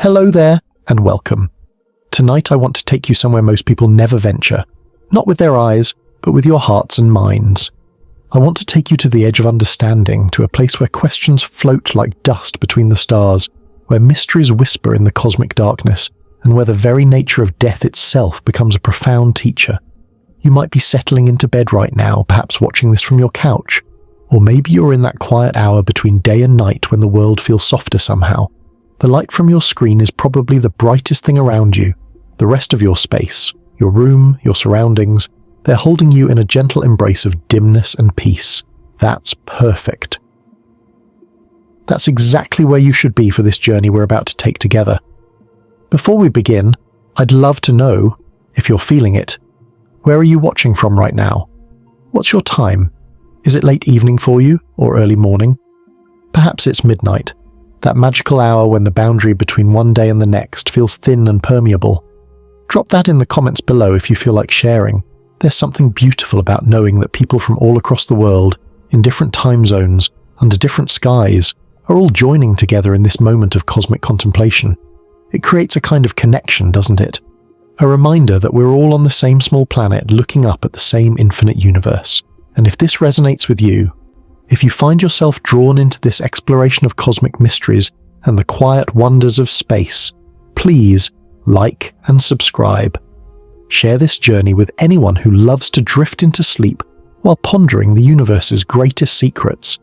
Hello there, and welcome. Tonight I want to take you somewhere most people never venture, not with their eyes, but with your hearts and minds. I want to take you to the edge of understanding, to a place where questions float like dust between the stars, where mysteries whisper in the cosmic darkness, and where the very nature of death itself becomes a profound teacher. You might be settling into bed right now, perhaps watching this from your couch, or maybe you're in that quiet hour between day and night when the world feels softer somehow. The light from your screen is probably the brightest thing around you. The rest of your space, your room, your surroundings, they're holding you in a gentle embrace of dimness and peace. That's perfect. That's exactly where you should be for this journey we're about to take together. Before we begin, I'd love to know, if you're feeling it, where are you watching from right now? What's your time? Is it late evening for you, or early morning? Perhaps it's midnight, that magical hour when the boundary between one day and the next feels thin and permeable. Drop that in the comments below if you feel like sharing. There's something beautiful about knowing that people from all across the world, in different time zones, under different skies, are all joining together in this moment of cosmic contemplation. It creates a kind of connection, doesn't it? A reminder that we're all on the same small planet looking up at the same infinite universe. And if this resonates with you, if you find yourself drawn into this exploration of cosmic mysteries and the quiet wonders of space, please like and subscribe. Share this journey with anyone who loves to drift into sleep while pondering the universe's greatest secrets.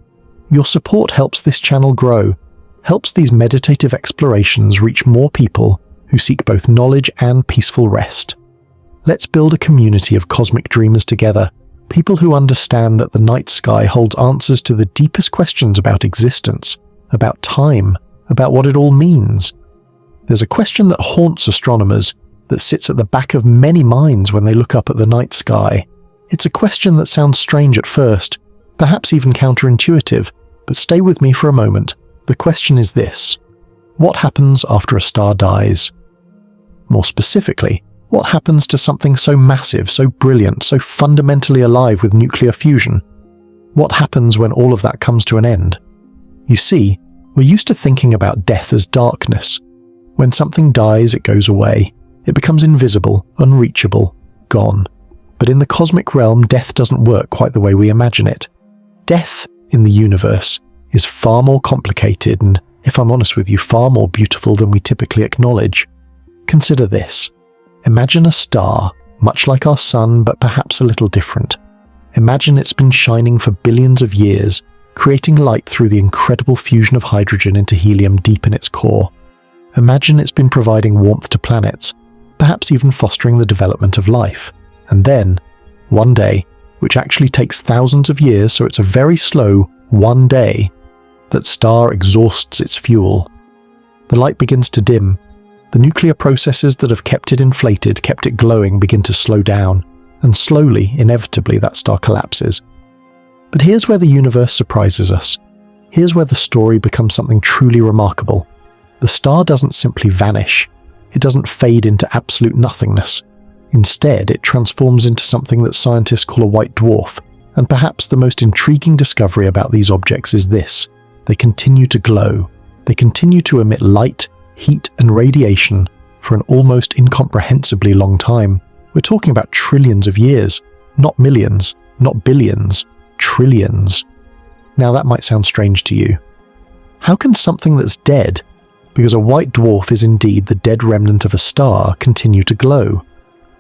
Your support helps this channel grow, helps these meditative explorations reach more people who seek both knowledge and peaceful rest. Let's build a community of cosmic dreamers together, people who understand that the night sky holds answers to the deepest questions about existence, about time, about what it all means. There's a question that haunts astronomers, that sits at the back of many minds when they look up at the night sky. It's a question that sounds strange at first, perhaps even counterintuitive, but stay with me for a moment. The question is this: what happens after a star dies? More specifically, what happens to something so massive, so brilliant, so fundamentally alive with nuclear fusion? What happens when all of that comes to an end? You see, we're used to thinking about death as darkness. When something dies, it goes away. It becomes invisible, unreachable, gone. But in the cosmic realm, death doesn't work quite the way we imagine it. Death in the universe is far more complicated and, if I'm honest with you, far more beautiful than we typically acknowledge. Consider this. Imagine a star, much like our sun, but perhaps a little different. Imagine it's been shining for billions of years, creating light through the incredible fusion of hydrogen into helium deep in its core. Imagine it's been providing warmth to planets, perhaps even fostering the development of life. And then, one day, which actually takes thousands of years, so it's a very slow one day, that star exhausts its fuel. The light begins to dim. The nuclear processes that have kept it inflated, kept it glowing, begin to slow down, and slowly, inevitably, that star collapses. But here's where the universe surprises us. Here's where the story becomes something truly remarkable. The star doesn't simply vanish. It doesn't fade into absolute nothingness. Instead, it transforms into something that scientists call a white dwarf, and perhaps the most intriguing discovery about these objects is this: they continue to glow. They continue to emit light, heat and radiation for an almost incomprehensibly long time. We're talking about trillions of years, not millions, not billions, trillions. Now that might sound strange to you. How can something that's dead, because a white dwarf is indeed the dead remnant of a star, continue to glow?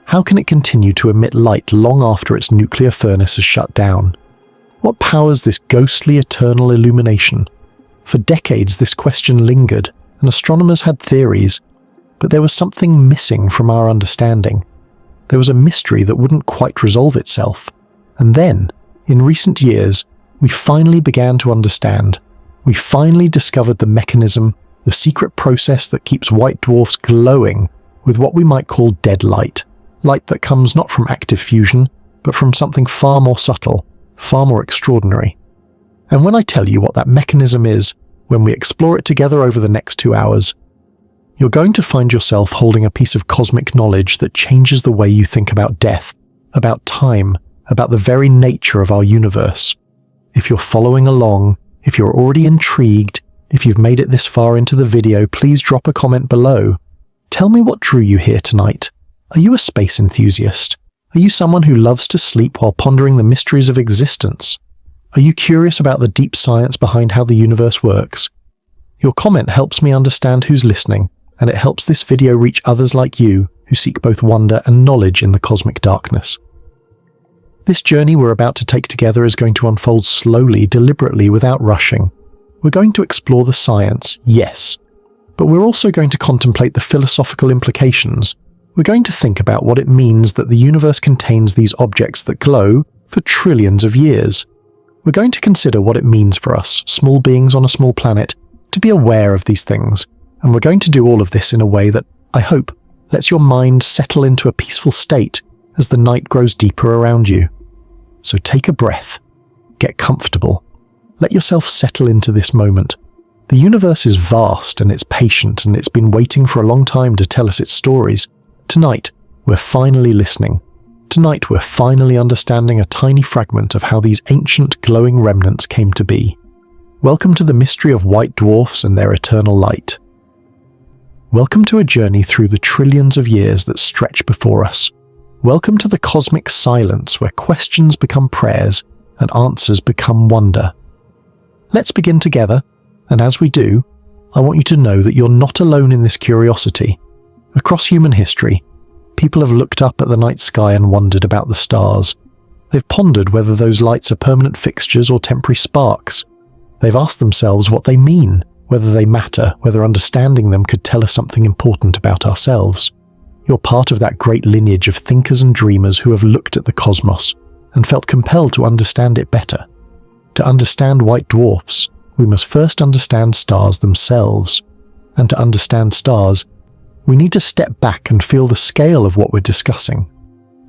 How can it continue to emit light long after its nuclear furnace is shut down? What powers this ghostly eternal illumination? For decades this question lingered, and astronomers had theories, but there was something missing from our understanding. There was a mystery that wouldn't quite resolve itself. And then, in recent years, we finally began to understand. We finally discovered the mechanism, the secret process that keeps white dwarfs glowing with what we might call dead light. Light that comes not from active fusion, but from something far more subtle, far more extraordinary. And when I tell you what that mechanism is, when we explore it together over the next 2 hours, you're going to find yourself holding a piece of cosmic knowledge that changes the way you think about death, about time, about the very nature of our universe. If you're following along, if you're already intrigued, If you've made it this far into the video, please drop a comment below. Tell me what drew you here tonight. Are you a space enthusiast? Are you someone who loves to sleep while pondering the mysteries of existence? Are you curious about the deep science behind how the universe works? Your comment helps me understand who's listening, and it helps this video reach others like you who seek both wonder and knowledge in the cosmic darkness. This journey we're about to take together is going to unfold slowly, deliberately, without rushing. We're going to explore the science, yes, but we're also going to contemplate the philosophical implications. We're going to think about what it means that the universe contains these objects that glow for trillions of years. We're going to consider what it means for us, small beings on a small planet, to be aware of these things, and we're going to do all of this in a way that, I hope, lets your mind settle into a peaceful state as the night grows deeper around you. So take a breath, get comfortable, let yourself settle into this moment. The universe is vast and it's patient, and it's been waiting for a long time to tell us its stories. Tonight, we're finally listening. Tonight, we're finally understanding a tiny fragment of how these ancient glowing remnants came to be. Welcome to the mystery of white dwarfs and their eternal light. Welcome to a journey through the trillions of years that stretch before us. Welcome to the cosmic silence where questions become prayers and answers become wonder. Let's begin together, and as we do, I want you to know that you're not alone in this curiosity. Across human history, people have looked up at the night sky and wondered about the stars. They've pondered whether those lights are permanent fixtures or temporary sparks. They've asked themselves what they mean, whether they matter, whether understanding them could tell us something important about ourselves. You're part of that great lineage of thinkers and dreamers who have looked at the cosmos and felt compelled to understand it better. To understand white dwarfs, we must first understand stars themselves. And to understand stars, we need to step back and feel the scale of what we're discussing.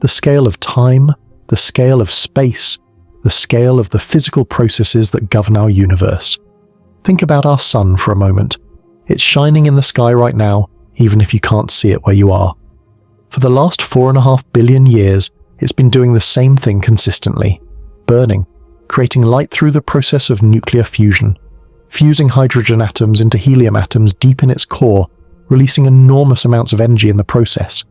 The scale of time, the scale of space, the scale of the physical processes that govern our universe. Think about our sun for a moment. It's shining in the sky right now, even if you can't see it where you are. For the last 4.5 billion years, it's been doing the same thing consistently, burning, creating light through the process of nuclear fusion, fusing hydrogen atoms into helium atoms deep in its core, releasing enormous amounts of energy in the process.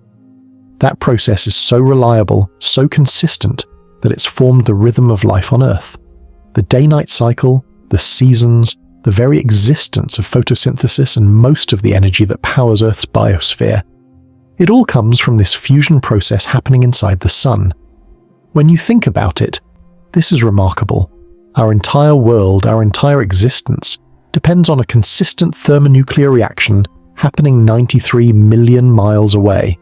That process is so reliable, so consistent, that it's formed the rhythm of life on Earth. The day-night cycle, the seasons, the very existence of photosynthesis and most of the energy that powers Earth's biosphere. It all comes from this fusion process happening inside the sun. When you think about it, this is remarkable. Our entire world, our entire existence, depends on a consistent thermonuclear reaction happening 93 million miles away.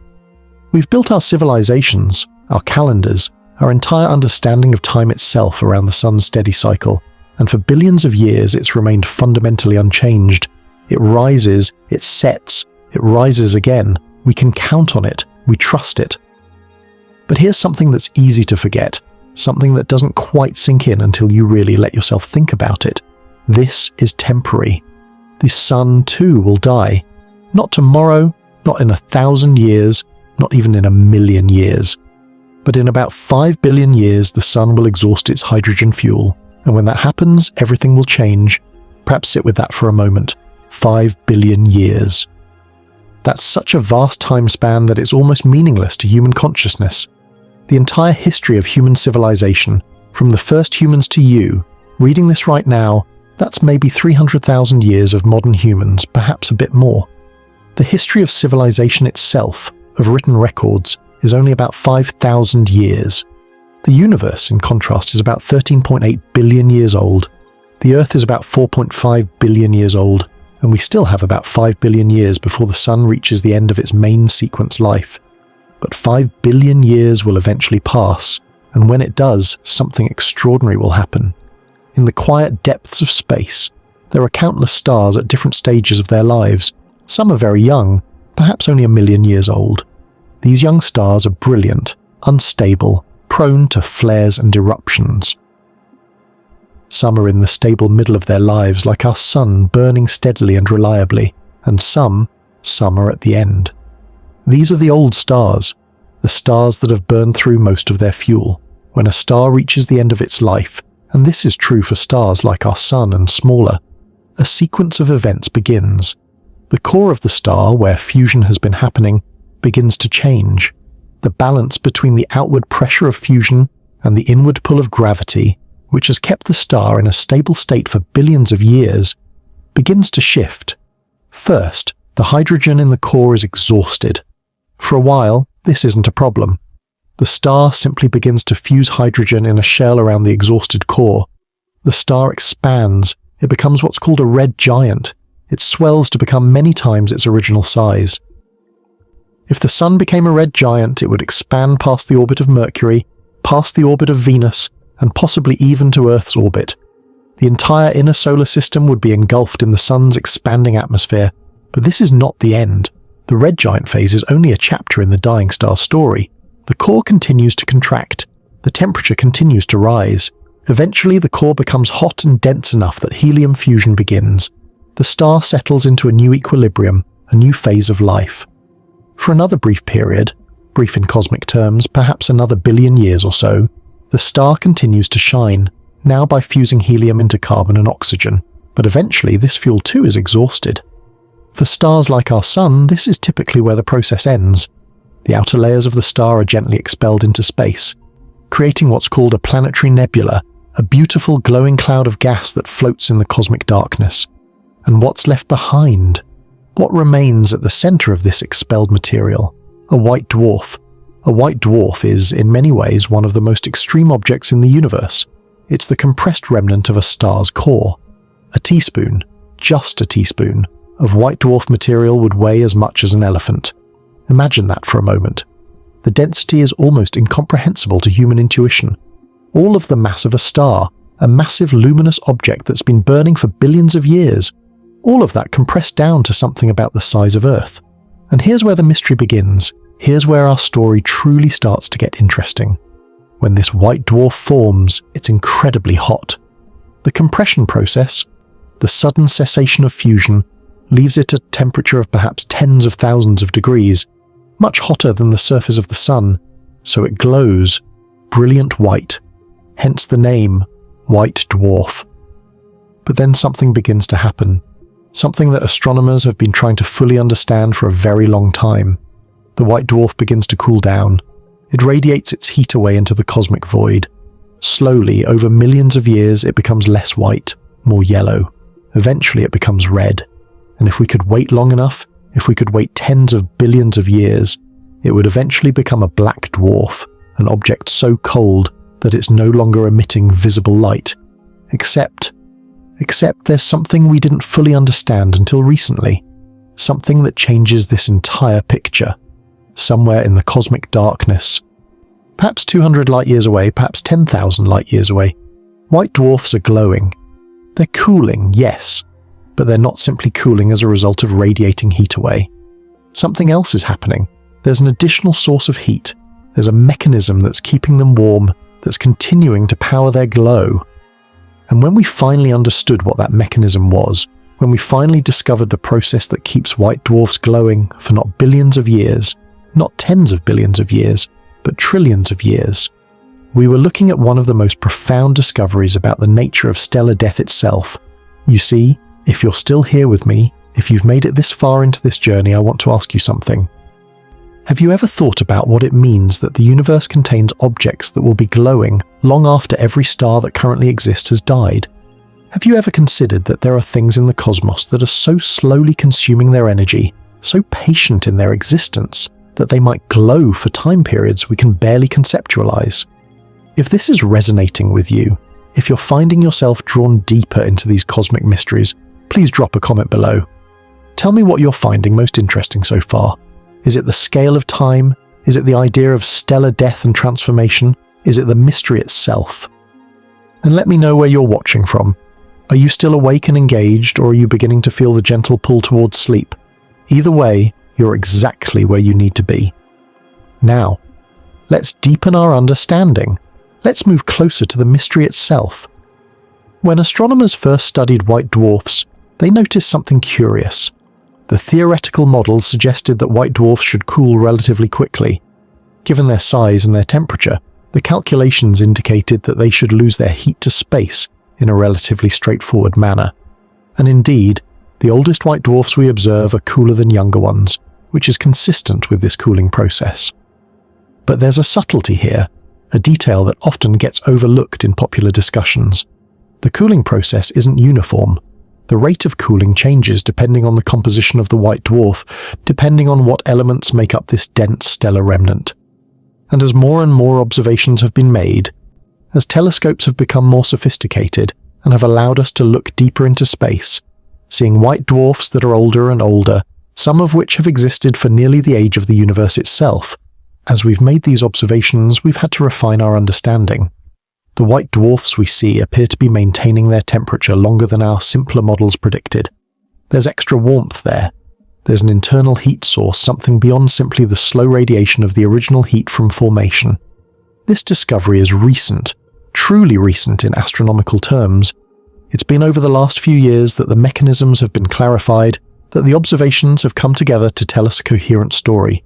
We've built our civilizations, our calendars, our entire understanding of time itself around the sun's steady cycle, and for billions of years it's remained fundamentally unchanged. It rises, it sets, it rises again. We can count on it, we trust it. But here's something that's easy to forget, something that doesn't quite sink in until you really let yourself think about it. This is temporary. The sun too will die. Not tomorrow, not in 1,000 years, not even in 1,000,000 years. But in about 5 billion years, the sun will exhaust its hydrogen fuel. And when that happens, everything will change. Perhaps sit with that for a moment. 5 billion years. That's such a vast time span that it's almost meaningless to human consciousness. The entire history of human civilization, from the first humans to you, reading this right now, that's maybe 300,000 years of modern humans, perhaps a bit more. The history of civilization itself, of written records, is only about 5,000 years. The universe, in contrast, is about 13.8 billion years old. The Earth is about 4.5 billion years old, and we still have about 5 billion years before the sun reaches the end of its main sequence life. But 5 billion years will eventually pass, and when it does, something extraordinary will happen. In the quiet depths of space, there are countless stars at different stages of their lives. Some are very young, perhaps only 1,000,000 years old. These young stars are brilliant, unstable, prone to flares and eruptions. Some are in the stable middle of their lives, like our sun, burning steadily and reliably, and some are at the end. These are the old stars, the stars that have burned through most of their fuel. When a star reaches the end of its life, and this is true for stars like our sun and smaller, a sequence of events begins. The core of the star, where fusion has been happening, begins to change. The balance between the outward pressure of fusion and the inward pull of gravity, which has kept the star in a stable state for billions of years, begins to shift. First, the hydrogen in the core is exhausted. For a while, this isn't a problem. The star simply begins to fuse hydrogen in a shell around the exhausted core. The star expands. It becomes what's called a red giant. It swells to become many times its original size. If the Sun became a red giant, it would expand past the orbit of Mercury, past the orbit of Venus, and possibly even to Earth's orbit. The entire inner solar system would be engulfed in the Sun's expanding atmosphere, but this is not the end. The red giant phase is only a chapter in the dying star's story. The core continues to contract. The temperature continues to rise. Eventually, the core becomes hot and dense enough that helium fusion begins. The star settles into a new equilibrium, a new phase of life. For another brief period, brief in cosmic terms, perhaps another billion years or so, the star continues to shine, now by fusing helium into carbon and oxygen. But eventually, this fuel too is exhausted. For stars like our Sun, this is typically where the process ends. The outer layers of the star are gently expelled into space, creating what's called a planetary nebula, a beautiful glowing cloud of gas that floats in the cosmic darkness. And what's left behind? What remains at the center of this expelled material? A white dwarf. A white dwarf is, in many ways, one of the most extreme objects in the universe. It's the compressed remnant of a star's core. A teaspoon, just a teaspoon, of white dwarf material would weigh as much as an elephant. Imagine that for a moment. The density is almost incomprehensible to human intuition. All of the mass of a star, a massive luminous object that's been burning for billions of years, all of that compressed down to something about the size of Earth. And here's where the mystery begins. Here's where our story truly starts to get interesting. When this white dwarf forms, it's incredibly hot. The compression process, the sudden cessation of fusion, leaves it at a temperature of perhaps tens of thousands of degrees, much hotter than the surface of the Sun, so it glows, brilliant white, hence the name, white dwarf. But then something begins to happen. Something that astronomers have been trying to fully understand for a very long time. The white dwarf begins to cool down. It radiates its heat away into the cosmic void. Slowly, over millions of years, it becomes less white, more yellow. Eventually it becomes red. And if we could wait long enough, if we could wait tens of billions of years, it would eventually become a black dwarf, an object so cold that it's no longer emitting visible light. Except there's something we didn't fully understand until recently. Something that changes this entire picture. Somewhere in the cosmic darkness. Perhaps 200 light years away, perhaps 10,000 light years away. White dwarfs are glowing. They're cooling, yes, but they're not simply cooling as a result of radiating heat away. Something else is happening. There's an additional source of heat. There's a mechanism that's keeping them warm, that's continuing to power their glow. And when we finally understood what that mechanism was, when we finally discovered the process that keeps white dwarfs glowing for not billions of years, not tens of billions of years, but trillions of years, we were looking at one of the most profound discoveries about the nature of stellar death itself. You see, if you're still here with me, if you've made it this far into this journey, I want to ask you something. Have you ever thought about what it means that the universe contains objects that will be glowing long after every star that currently exists has died? Have you ever considered that there are things in the cosmos that are so slowly consuming their energy, so patient in their existence, that they might glow for time periods we can barely conceptualize? If this is resonating with you, if you're finding yourself drawn deeper into these cosmic mysteries, please drop a comment below. Tell me what you're finding most interesting so far. Is it the scale of time? Is it the idea of stellar death and transformation? Is it the mystery itself? And let me know where you're watching from. Are you still awake and engaged, or are you beginning to feel the gentle pull towards sleep? Either way, you're exactly where you need to be. Now, let's deepen our understanding. Let's move closer to the mystery itself. When astronomers first studied white dwarfs, they noticed something curious. The theoretical models suggested that white dwarfs should cool relatively quickly. Given their size and their temperature, the calculations indicated that they should lose their heat to space in a relatively straightforward manner. And indeed, the oldest white dwarfs we observe are cooler than younger ones, which is consistent with this cooling process. But there's a subtlety here, a detail that often gets overlooked in popular discussions. The cooling process isn't uniform. The rate of cooling changes depending on the composition of the white dwarf, depending on what elements make up this dense stellar remnant. And as more and more observations have been made, as telescopes have become more sophisticated and have allowed us to look deeper into space, seeing white dwarfs that are older and older, some of which have existed for nearly the age of the universe itself, as we've made these observations, we've had to refine our understanding. The white dwarfs we see appear to be maintaining their temperature longer than our simpler models predicted. There's extra warmth there. There's an internal heat source, something beyond simply the slow radiation of the original heat from formation. This discovery is recent, truly recent in astronomical terms. It's been over the last few years that the mechanisms have been clarified, that the observations have come together to tell us a coherent story.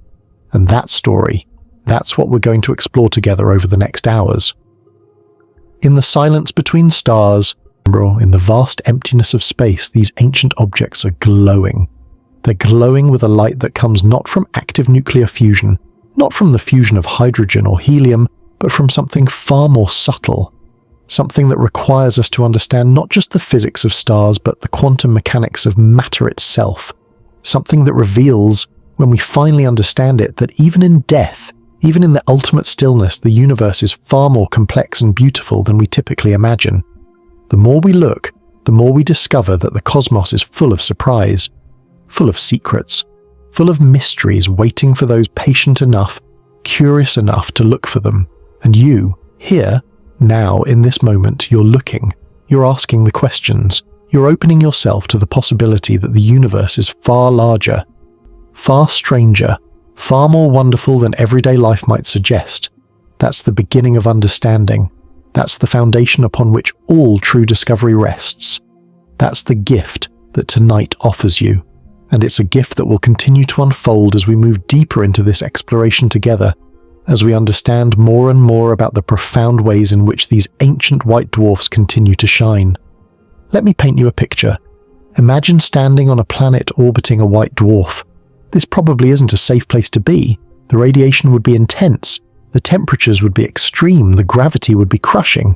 And that story, that's what we're going to explore together over the next hours. In the silence between stars, in the vast emptiness of space, these ancient objects are glowing. They're glowing with a light that comes not from active nuclear fusion, not from the fusion of hydrogen or helium, but from something far more subtle. Something that requires us to understand not just the physics of stars, but the quantum mechanics of matter itself. Something that reveals, when we finally understand it, that even in death, even in the ultimate stillness, the universe is far more complex and beautiful than we typically imagine. The more we look, the more we discover that the cosmos is full of surprise, full of secrets, full of mysteries waiting for those patient enough, curious enough to look for them. And you, here, now, in this moment, you're looking, you're asking the questions, you're opening yourself to the possibility that the universe is far larger, far stranger, far more wonderful than everyday life might suggest. That's the beginning of understanding. That's the foundation upon which all true discovery rests. That's the gift that tonight offers you. And it's a gift that will continue to unfold as we move deeper into this exploration together, as we understand more and more about the profound ways in which these ancient white dwarfs continue to shine. Let me paint you a picture. Imagine standing on a planet orbiting a white dwarf. This probably isn't a safe place to be. The radiation would be intense, the temperatures would be extreme, the gravity would be crushing.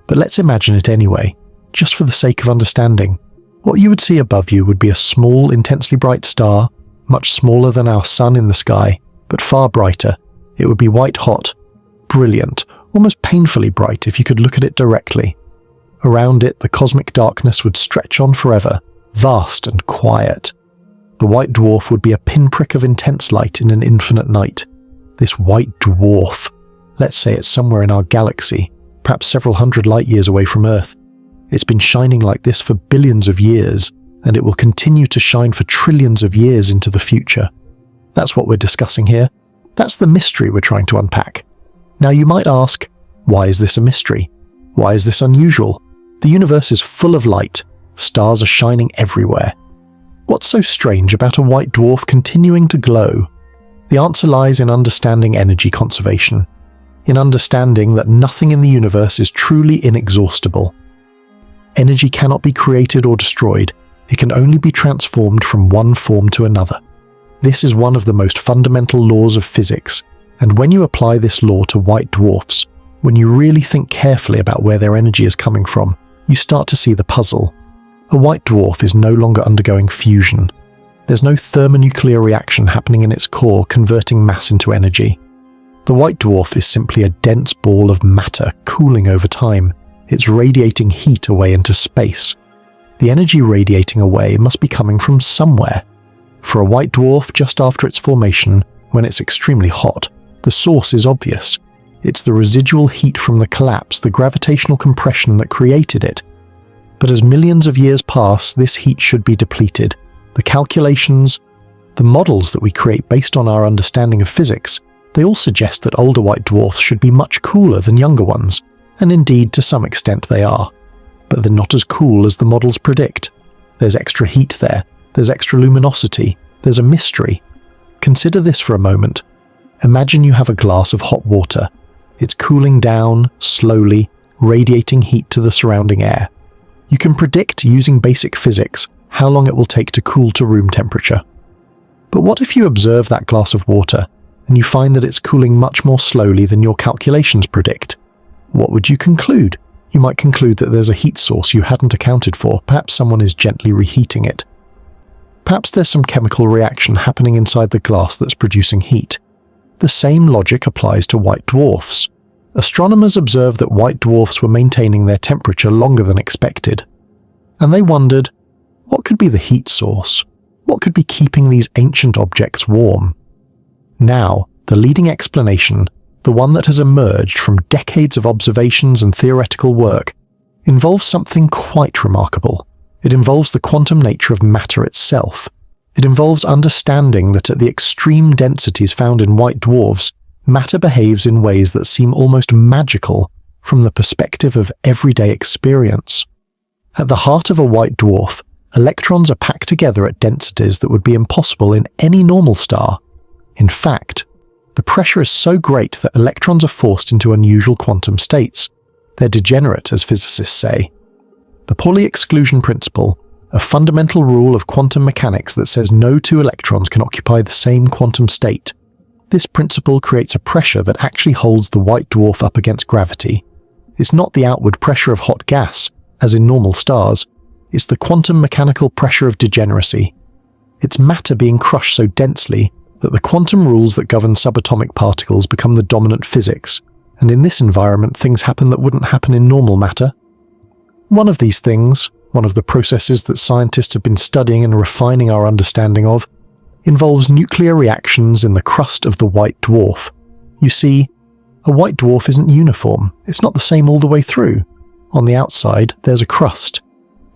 But let's imagine it anyway, just for the sake of understanding. What you would see above you would be a small, intensely bright star, much smaller than our sun in the sky, but far brighter. It would be white hot, brilliant, almost painfully bright if you could look at it directly. Around it, the cosmic darkness would stretch on forever, vast and quiet. The white dwarf would be a pinprick of intense light in an infinite night. This white dwarf, let's say it's somewhere in our galaxy, perhaps several hundred light years away from Earth. It's been shining like this for billions of years, and it will continue to shine for trillions of years into the future. That's what we're discussing here. That's the mystery we're trying to unpack. Now you might ask, why is this a mystery? Why is this unusual? The universe is full of light. Stars are shining everywhere. What's so strange about a white dwarf continuing to glow? The answer lies in understanding energy conservation, in understanding that nothing in the universe is truly inexhaustible. Energy cannot be created or destroyed. It can only be transformed from one form to another. This is one of the most fundamental laws of physics, and when you apply this law to white dwarfs, when you really think carefully about where their energy is coming from, you start to see the puzzle. A white dwarf is no longer undergoing fusion. There's no thermonuclear reaction happening in its core converting mass into energy. The white dwarf is simply a dense ball of matter cooling over time. It's radiating heat away into space. The energy radiating away must be coming from somewhere. For a white dwarf, just after its formation, when it's extremely hot, the source is obvious. It's the residual heat from the collapse, the gravitational compression that created it. But as millions of years pass, this heat should be depleted. The calculations, the models that we create based on our understanding of physics, they all suggest that older white dwarfs should be much cooler than younger ones, and indeed to some extent they are. But they're not as cool as the models predict. There's extra heat there, there's extra luminosity, there's a mystery. Consider this for a moment. Imagine you have a glass of hot water. It's cooling down, slowly, radiating heat to the surrounding air. You can predict using basic physics how long it will take to cool to room temperature. But what if you observe that glass of water and you find that it's cooling much more slowly than your calculations predict? What would you conclude? You might conclude that there's a heat source you hadn't accounted for. Perhaps someone is gently reheating it. Perhaps there's some chemical reaction happening inside the glass that's producing heat. The same logic applies to white dwarfs. Astronomers observed that white dwarfs were maintaining their temperature longer than expected. And they wondered, what could be the heat source? What could be keeping these ancient objects warm? Now, the leading explanation, the one that has emerged from decades of observations and theoretical work, involves something quite remarkable. It involves the quantum nature of matter itself. It involves understanding that at the extreme densities found in white dwarfs, matter behaves in ways that seem almost magical from the perspective of everyday experience. At the heart of a white dwarf, electrons are packed together at densities that would be impossible in any normal star. In fact, the pressure is so great that electrons are forced into unusual quantum states. They're degenerate, as physicists say. The Pauli exclusion principle, a fundamental rule of quantum mechanics that says no two electrons can occupy the same quantum state. This principle creates a pressure that actually holds the white dwarf up against gravity. It's not the outward pressure of hot gas, as in normal stars. It's the quantum mechanical pressure of degeneracy. It's matter being crushed so densely that the quantum rules that govern subatomic particles become the dominant physics, and in this environment things happen that wouldn't happen in normal matter. One of these things, one of the processes that scientists have been studying and refining our understanding of, involves nuclear reactions in the crust of the white dwarf. You see, a white dwarf isn't uniform. It's not the same all the way through. On the outside, there's a crust.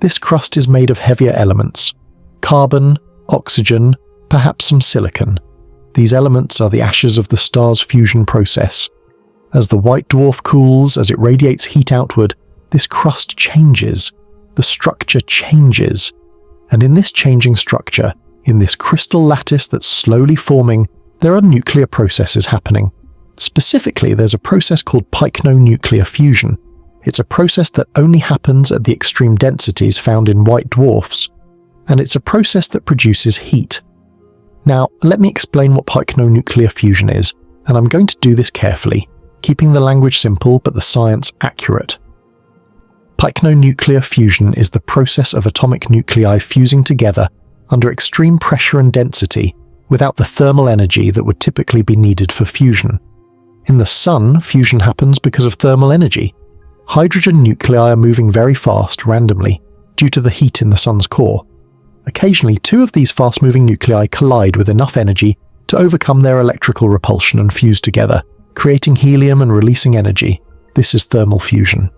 This crust is made of heavier elements: carbon, oxygen, perhaps some silicon. These elements are the ashes of the star's fusion process. As the white dwarf cools, as it radiates heat outward, this crust changes. The structure changes. And in this changing structure, in this crystal lattice that's slowly forming, there are nuclear processes happening. Specifically, there's a process called Pycnonuclear fusion. It's a process that only happens at the extreme densities found in white dwarfs. And it's a process that produces heat. Now, let me explain what Pycnonuclear fusion is, and I'm going to do this carefully, keeping the language simple but the science accurate. Pycnonuclear fusion is the process of atomic nuclei fusing together under extreme pressure and density without the thermal energy that would typically be needed for fusion. In the Sun, fusion happens because of thermal energy. Hydrogen nuclei are moving very fast randomly due to the heat in the Sun's core. Occasionally, two of these fast-moving nuclei collide with enough energy to overcome their electrical repulsion and fuse together, creating helium and releasing energy. This is thermal fusion.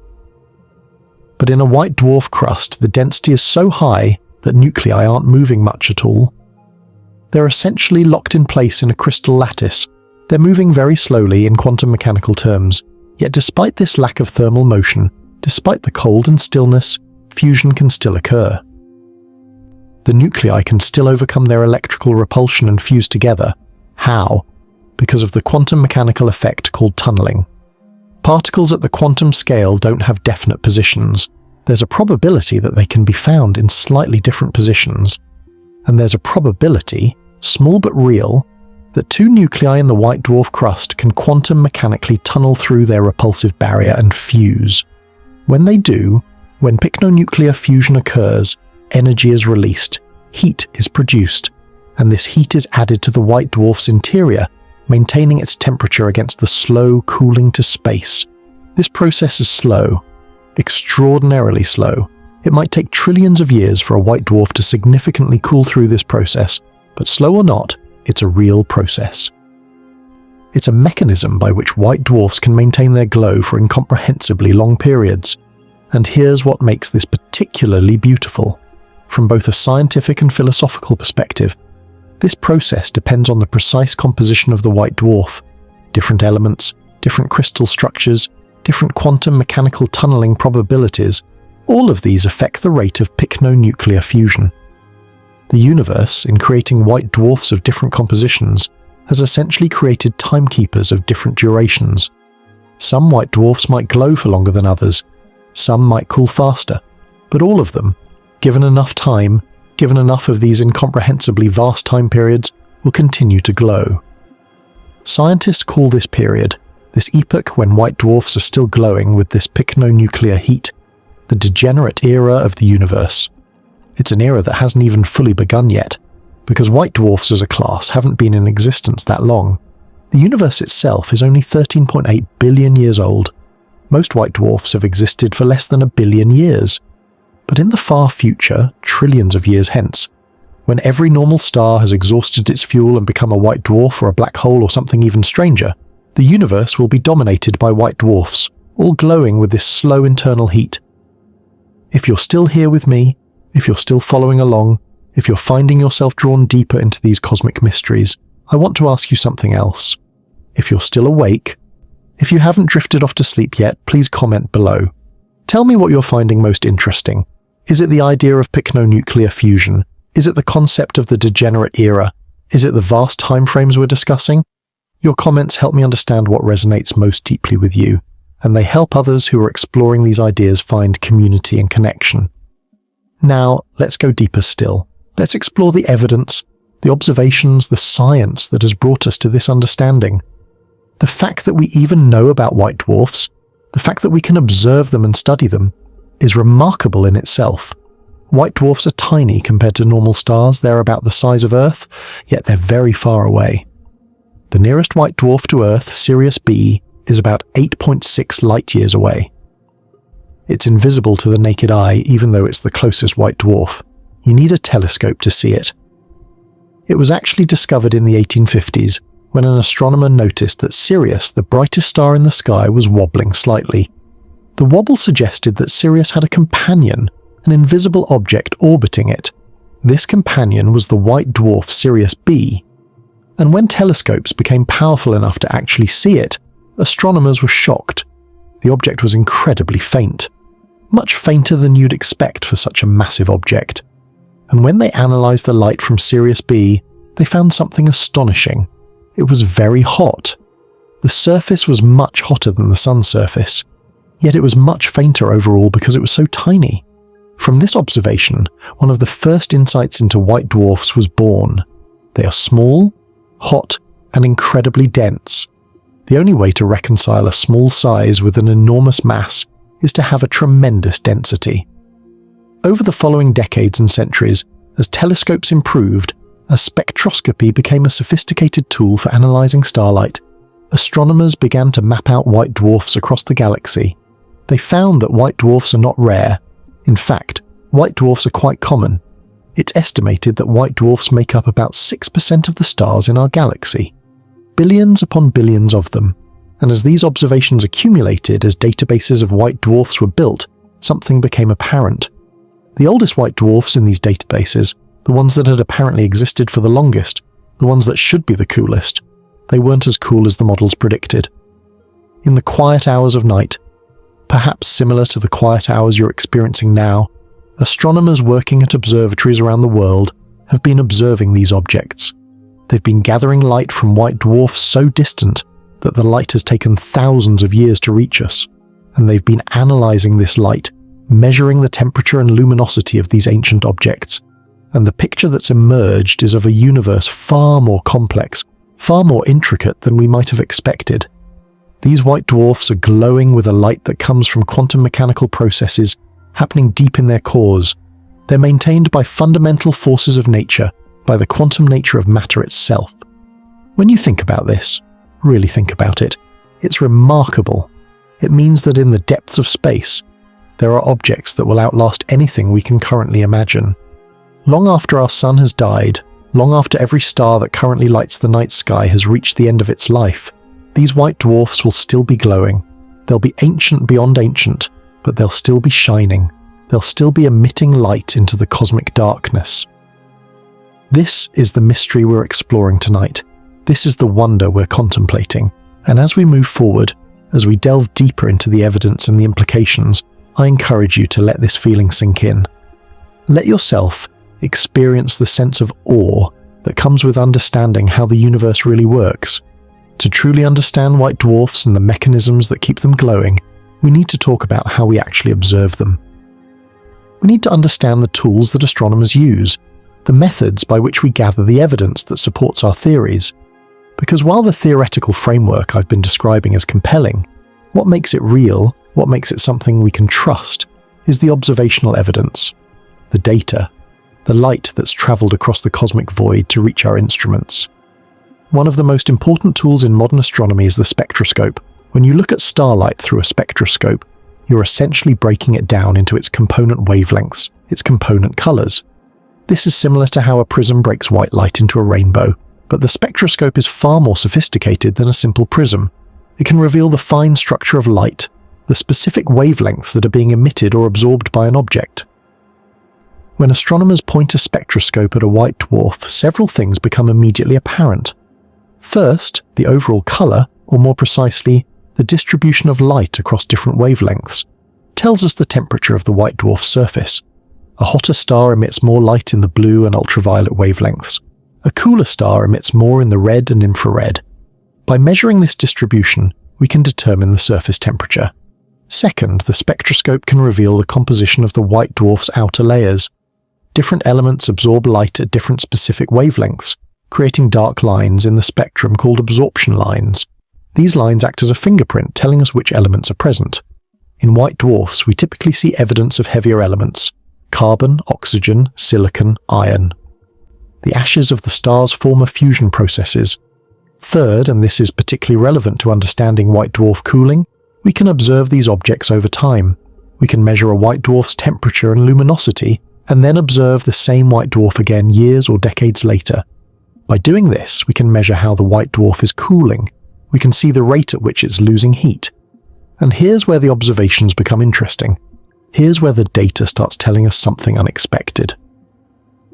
But in a white dwarf crust, the density is so high that nuclei aren't moving much at all. They're essentially locked in place in a crystal lattice. They're moving very slowly in quantum mechanical terms, yet despite this lack of thermal motion, despite the cold and stillness, fusion can still occur. The nuclei can still overcome their electrical repulsion and fuse together. How? Because of the quantum mechanical effect called tunneling. Particles at the quantum scale don't have definite positions. There's a probability that they can be found in slightly different positions. And there's a probability, small but real, that two nuclei in the white dwarf crust can quantum mechanically tunnel through their repulsive barrier and fuse. When they do, when Pycnonuclear fusion occurs, energy is released, heat is produced, and this heat is added to the white dwarf's interior, maintaining its temperature against the slow cooling to space. This process is slow, extraordinarily slow. It might take trillions of years for a white dwarf to significantly cool through this process, but slow or not, it's a real process. It's a mechanism by which white dwarfs can maintain their glow for incomprehensibly long periods. And here's what makes this particularly beautiful. From both a scientific and philosophical perspective, this process depends on the precise composition of the white dwarf. Different elements, different crystal structures, different quantum mechanical tunneling probabilities, all of these affect the rate of Pycnonuclear fusion. The universe, in creating white dwarfs of different compositions, has essentially created timekeepers of different durations. Some white dwarfs might glow for longer than others. Some might cool faster. But all of them, given enough time, given enough of these incomprehensibly vast time periods, will continue to glow. Scientists call this period, this epoch when white dwarfs are still glowing with this pycnonuclear heat, the degenerate era of the universe. It's an era that hasn't even fully begun yet, because white dwarfs as a class haven't been in existence that long. The universe itself is only 13.8 billion years old. Most white dwarfs have existed for less than 1 billion years. But in the far future, trillions of years hence, when every normal star has exhausted its fuel and become a white dwarf or a black hole or something even stranger, the universe will be dominated by white dwarfs, all glowing with this slow internal heat. If you're still here with me, if you're still following along, if you're finding yourself drawn deeper into these cosmic mysteries, I want to ask you something else. If you're still awake, if you haven't drifted off to sleep yet, please comment below. Tell me what you're finding most interesting. Is it the idea of pycnonuclear fusion? Is it the concept of the degenerate era? Is it the vast timeframes we're discussing? Your comments help me understand what resonates most deeply with you, and they help others who are exploring these ideas find community and connection. Now, let's go deeper still. Let's explore the evidence, the observations, the science that has brought us to this understanding. The fact that we even know about white dwarfs, the fact that we can observe them and study them, is remarkable in itself. White dwarfs are tiny compared to normal stars. They're about the size of Earth, yet they're very far away. The nearest white dwarf to Earth, Sirius B, is about 8.6 light-years away. It's invisible to the naked eye, even though it's the closest white dwarf. You need a telescope to see it. It was actually discovered in the 1850s, when an astronomer noticed that Sirius, the brightest star in the sky, was wobbling slightly. The wobble suggested that Sirius had a companion, an invisible object orbiting it. This companion was the white dwarf Sirius B. And when telescopes became powerful enough to actually see it, astronomers were shocked. The object was incredibly faint, much fainter than you'd expect for such a massive object. And when they analysed the light from Sirius B, they found something astonishing. It was very hot. The surface was much hotter than the sun's surface, yet it was much fainter overall because it was so tiny. From this observation, one of the first insights into white dwarfs was born. They are small, hot, and incredibly dense. The only way to reconcile a small size with an enormous mass is to have a tremendous density. Over the following decades and centuries, as telescopes improved, as spectroscopy became a sophisticated tool for analysing starlight, astronomers began to map out white dwarfs across the galaxy. They found that white dwarfs are not rare. In fact, white dwarfs are quite common. It's estimated that white dwarfs make up about 6% of the stars in our galaxy. Billions upon billions of them. And as these observations accumulated, as databases of white dwarfs were built, something became apparent. The oldest white dwarfs in these databases, the ones that had apparently existed for the longest, the ones that should be the coolest, they weren't as cool as the models predicted. In the quiet hours of night, perhaps similar to the quiet hours you're experiencing now, astronomers working at observatories around the world have been observing these objects. They've been gathering light from white dwarfs so distant that the light has taken thousands of years to reach us, and they've been analysing this light, measuring the temperature and luminosity of these ancient objects, and the picture that's emerged is of a universe far more complex, far more intricate than we might have expected. These white dwarfs are glowing with a light that comes from quantum mechanical processes happening deep in their cores. They're maintained by fundamental forces of nature, by the quantum nature of matter itself. When you think about this, really think about it, it's remarkable. It means that in the depths of space, there are objects that will outlast anything we can currently imagine. Long after our sun has died, long after every star that currently lights the night sky has reached the end of its life, these white dwarfs will still be glowing. They'll be ancient beyond ancient, but they'll still be shining. They'll still be emitting light into the cosmic darkness. This is the mystery we're exploring tonight. This is the wonder we're contemplating. And as we move forward, as we delve deeper into the evidence and the implications, I encourage you to let this feeling sink in. Let yourself experience the sense of awe that comes with understanding how the universe really works. To truly understand white dwarfs and the mechanisms that keep them glowing, we need to talk about how we actually observe them. we need to understand the tools that astronomers use, the methods by which we gather the evidence that supports our theories. Because while the theoretical framework I've been describing is compelling, what makes it real, what makes it something we can trust, is the observational evidence, the data, the light that's travelled across the cosmic void to reach our instruments. One of the most important tools in modern astronomy is the spectroscope. When you look at starlight through a spectroscope, you're essentially breaking it down into its component wavelengths, its component colours. This is similar to how a prism breaks white light into a rainbow, but the spectroscope is far more sophisticated than a simple prism. It can reveal the fine structure of light, the specific wavelengths that are being emitted or absorbed by an object. When astronomers point a spectroscope at a white dwarf, several things become immediately apparent. First, the overall colour, or more precisely, the distribution of light across different wavelengths, tells us the temperature of the white dwarf's surface. A hotter star emits more light in the blue and ultraviolet wavelengths. A cooler star emits more in the red and infrared. By measuring this distribution, we can determine the surface temperature. Second, the spectroscope can reveal the composition of the white dwarf's outer layers. Different elements absorb light at different specific wavelengths, creating dark lines in the spectrum called absorption lines. These lines act as a fingerprint telling us which elements are present. In white dwarfs, we typically see evidence of heavier elements: carbon, oxygen, silicon, iron. The ashes of the stars form fusion processes. Third, and this is particularly relevant to understanding white dwarf cooling, we can observe these objects over time. We can measure a white dwarf's temperature and luminosity, and then observe the same white dwarf again years or decades later. By doing this, we can measure how the white dwarf is cooling. We can see the rate at which it's losing heat. And here's where the observations become interesting. Here's where the data starts telling us something unexpected.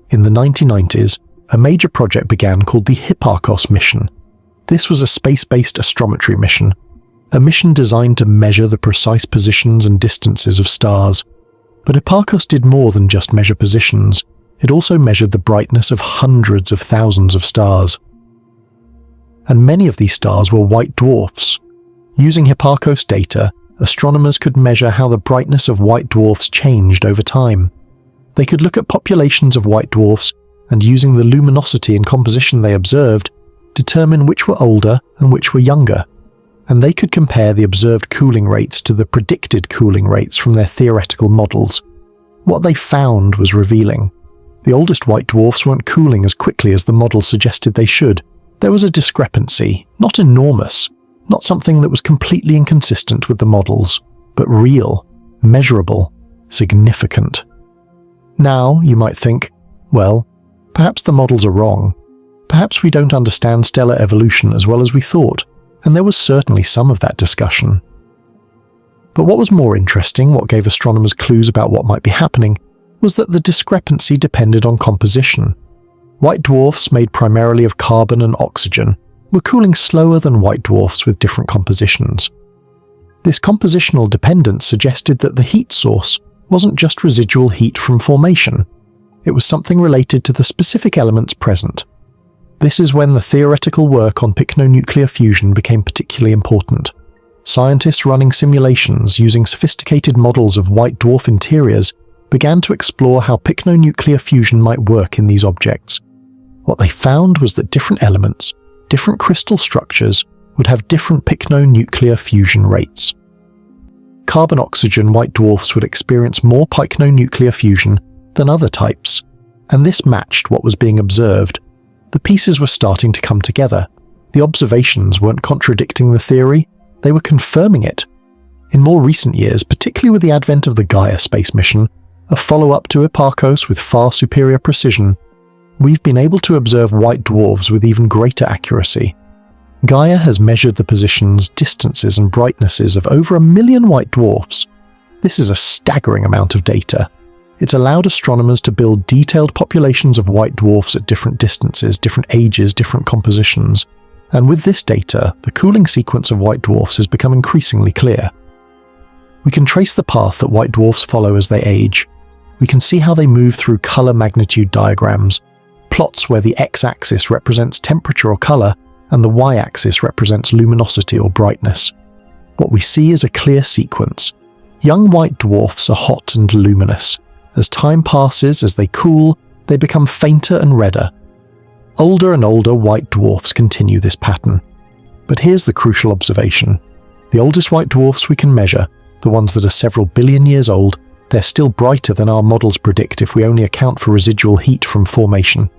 In the 1990s, a major project began called the Hipparcos mission. This was a space-based astrometry mission, a mission designed to measure the precise positions and distances of stars. But Hipparcos did more than just measure positions. It also measured the brightness of hundreds of thousands of stars. And many of these stars were white dwarfs. Using Hipparcos data, astronomers could measure how the brightness of white dwarfs changed over time. They could look at populations of white dwarfs and, using the luminosity and composition they observed, determine which were older and which were younger. And they could compare the observed cooling rates to the predicted cooling rates from their theoretical models. What they found was revealing. The oldest white dwarfs weren't cooling as quickly as the models suggested they should. There was a discrepancy, not enormous, not something that was completely inconsistent with the models, but real, measurable, significant. Now, you might think, well, perhaps the models are wrong. Perhaps we don't understand stellar evolution as well as we thought, and there was certainly some of that discussion. But what was more interesting, what gave astronomers clues about what might be happening, was that the discrepancy depended on composition. White dwarfs made primarily of carbon and oxygen were cooling slower than white dwarfs with different compositions. This compositional dependence suggested that the heat source wasn't just residual heat from formation. It was something related to the specific elements present. This is when the theoretical work on Pycnonuclear fusion became particularly important. Scientists running simulations using sophisticated models of white dwarf interiors began to explore how Pycnonuclear fusion might work in these objects. What they found was that different elements, different crystal structures, would have different Pycnonuclear fusion rates. Carbon-oxygen white dwarfs would experience more Pycnonuclear fusion than other types, and this matched what was being observed. The pieces were starting to come together. The observations weren't contradicting the theory, they were confirming it. In more recent years, particularly with the advent of the Gaia space mission, a follow-up to Hipparcos with far superior precision, we've been able to observe white dwarfs with even greater accuracy. Gaia has measured the positions, distances and brightnesses of over 1 million white dwarfs. This is a staggering amount of data. It's allowed astronomers to build detailed populations of white dwarfs at different distances, different ages, different compositions. And with this data, the cooling sequence of white dwarfs has become increasingly clear. We can trace the path that white dwarfs follow as they age. We can see how they move through color magnitude diagrams, plots where the x-axis represents temperature or color and the y-axis represents luminosity or brightness. What we see is a clear sequence. Young white dwarfs are hot and luminous, As time passes, as they cool, they become fainter and redder. Older and older white dwarfs continue this pattern. But here's the crucial observation. The oldest white dwarfs we can measure, the ones that are several billion years old, they're still brighter than our models predict if we only account for residual heat from formation.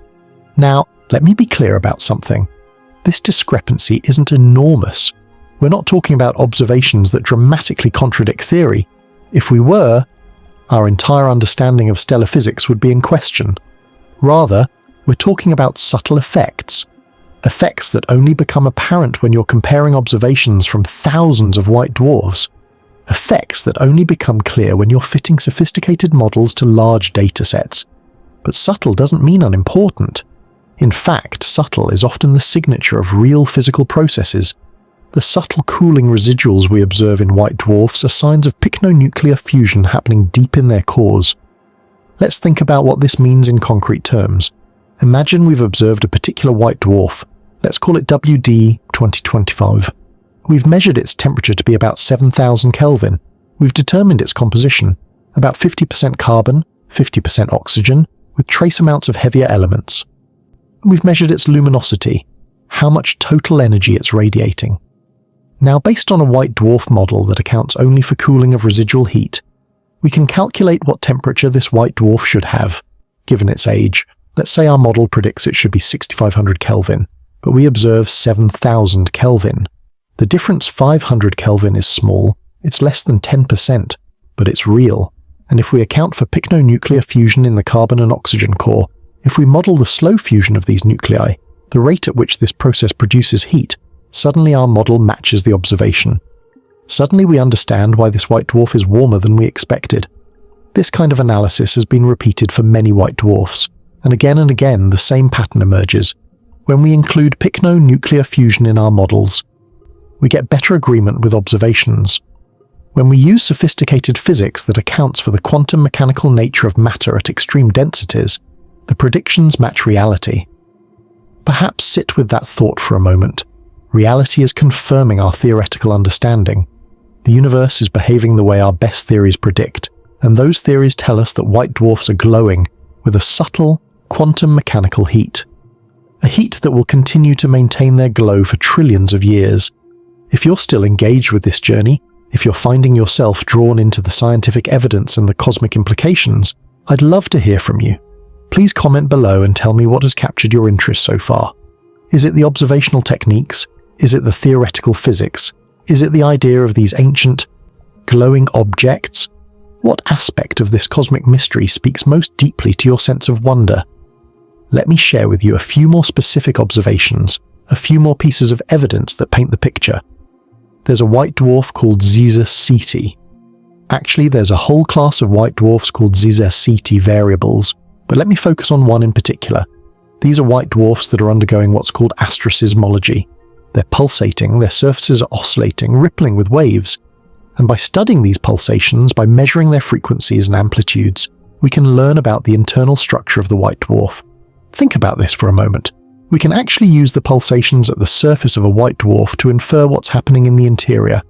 Now, let me be clear about something. This discrepancy isn't enormous. We're not talking about observations that dramatically contradict theory. If we were, our entire understanding of stellar physics would be in question. Rather, we're talking about subtle effects. Effects that only become apparent when you're comparing observations from thousands of white dwarfs. Effects that only become clear when you're fitting sophisticated models to large datasets. But subtle doesn't mean unimportant. In fact, subtle is often the signature of real physical processes. The subtle cooling residuals we observe in white dwarfs are signs of Pycnonuclear fusion happening deep in their cores. Let's think about what this means in concrete terms. Imagine we've observed a particular white dwarf. Let's call it WD 2025. We've measured its temperature to be about 7,000 Kelvin. We've determined its composition, about 50% carbon, 50% oxygen, with trace amounts of heavier elements. We've measured its luminosity, how much total energy it's radiating. Now, based on a white dwarf model that accounts only for cooling of residual heat, we can calculate what temperature this white dwarf should have, given its age. Let's say our model predicts it should be 6,500 Kelvin, but we observe 7,000 Kelvin. The difference 500 Kelvin is small, it's less than 10%, but it's real. And if we account for Pycnonuclear fusion in the carbon and oxygen core, if we model the slow fusion of these nuclei, the rate at which this process produces heat, suddenly our model matches the observation. Suddenly we understand why this white dwarf is warmer than we expected. This kind of analysis has been repeated for many white dwarfs, and again the same pattern emerges. When we include Pycnonuclear fusion in our models, we get better agreement with observations. When we use sophisticated physics that accounts for the quantum mechanical nature of matter at extreme densities, the predictions match reality. Perhaps sit with that thought for a moment. Reality is confirming our theoretical understanding. The universe is behaving the way our best theories predict, and those theories tell us that white dwarfs are glowing with a subtle, quantum mechanical heat. A heat that will continue to maintain their glow for trillions of years. If you're still engaged with this journey, if you're finding yourself drawn into the scientific evidence and the cosmic implications, I'd love to hear from you. Please comment below and tell me what has captured your interest so far. Is it the observational techniques? Is it the theoretical physics? Is it the idea of these ancient, glowing objects? What aspect of this cosmic mystery speaks most deeply to your sense of wonder? Let me share with you a few more specific observations, a few more pieces of evidence that paint the picture. There's a white dwarf called Zeta Ceti. Actually, there's a whole class of white dwarfs called Zeta Ceti variables, but let me focus on one in particular. These are white dwarfs that are undergoing what's called astroseismology. They're pulsating, their surfaces are oscillating, rippling with waves. And by studying these pulsations, by measuring their frequencies and amplitudes, we can learn about the internal structure of the white dwarf. Think about this for a moment. We can actually use the pulsations at the surface of a white dwarf to infer what's happening in the interior.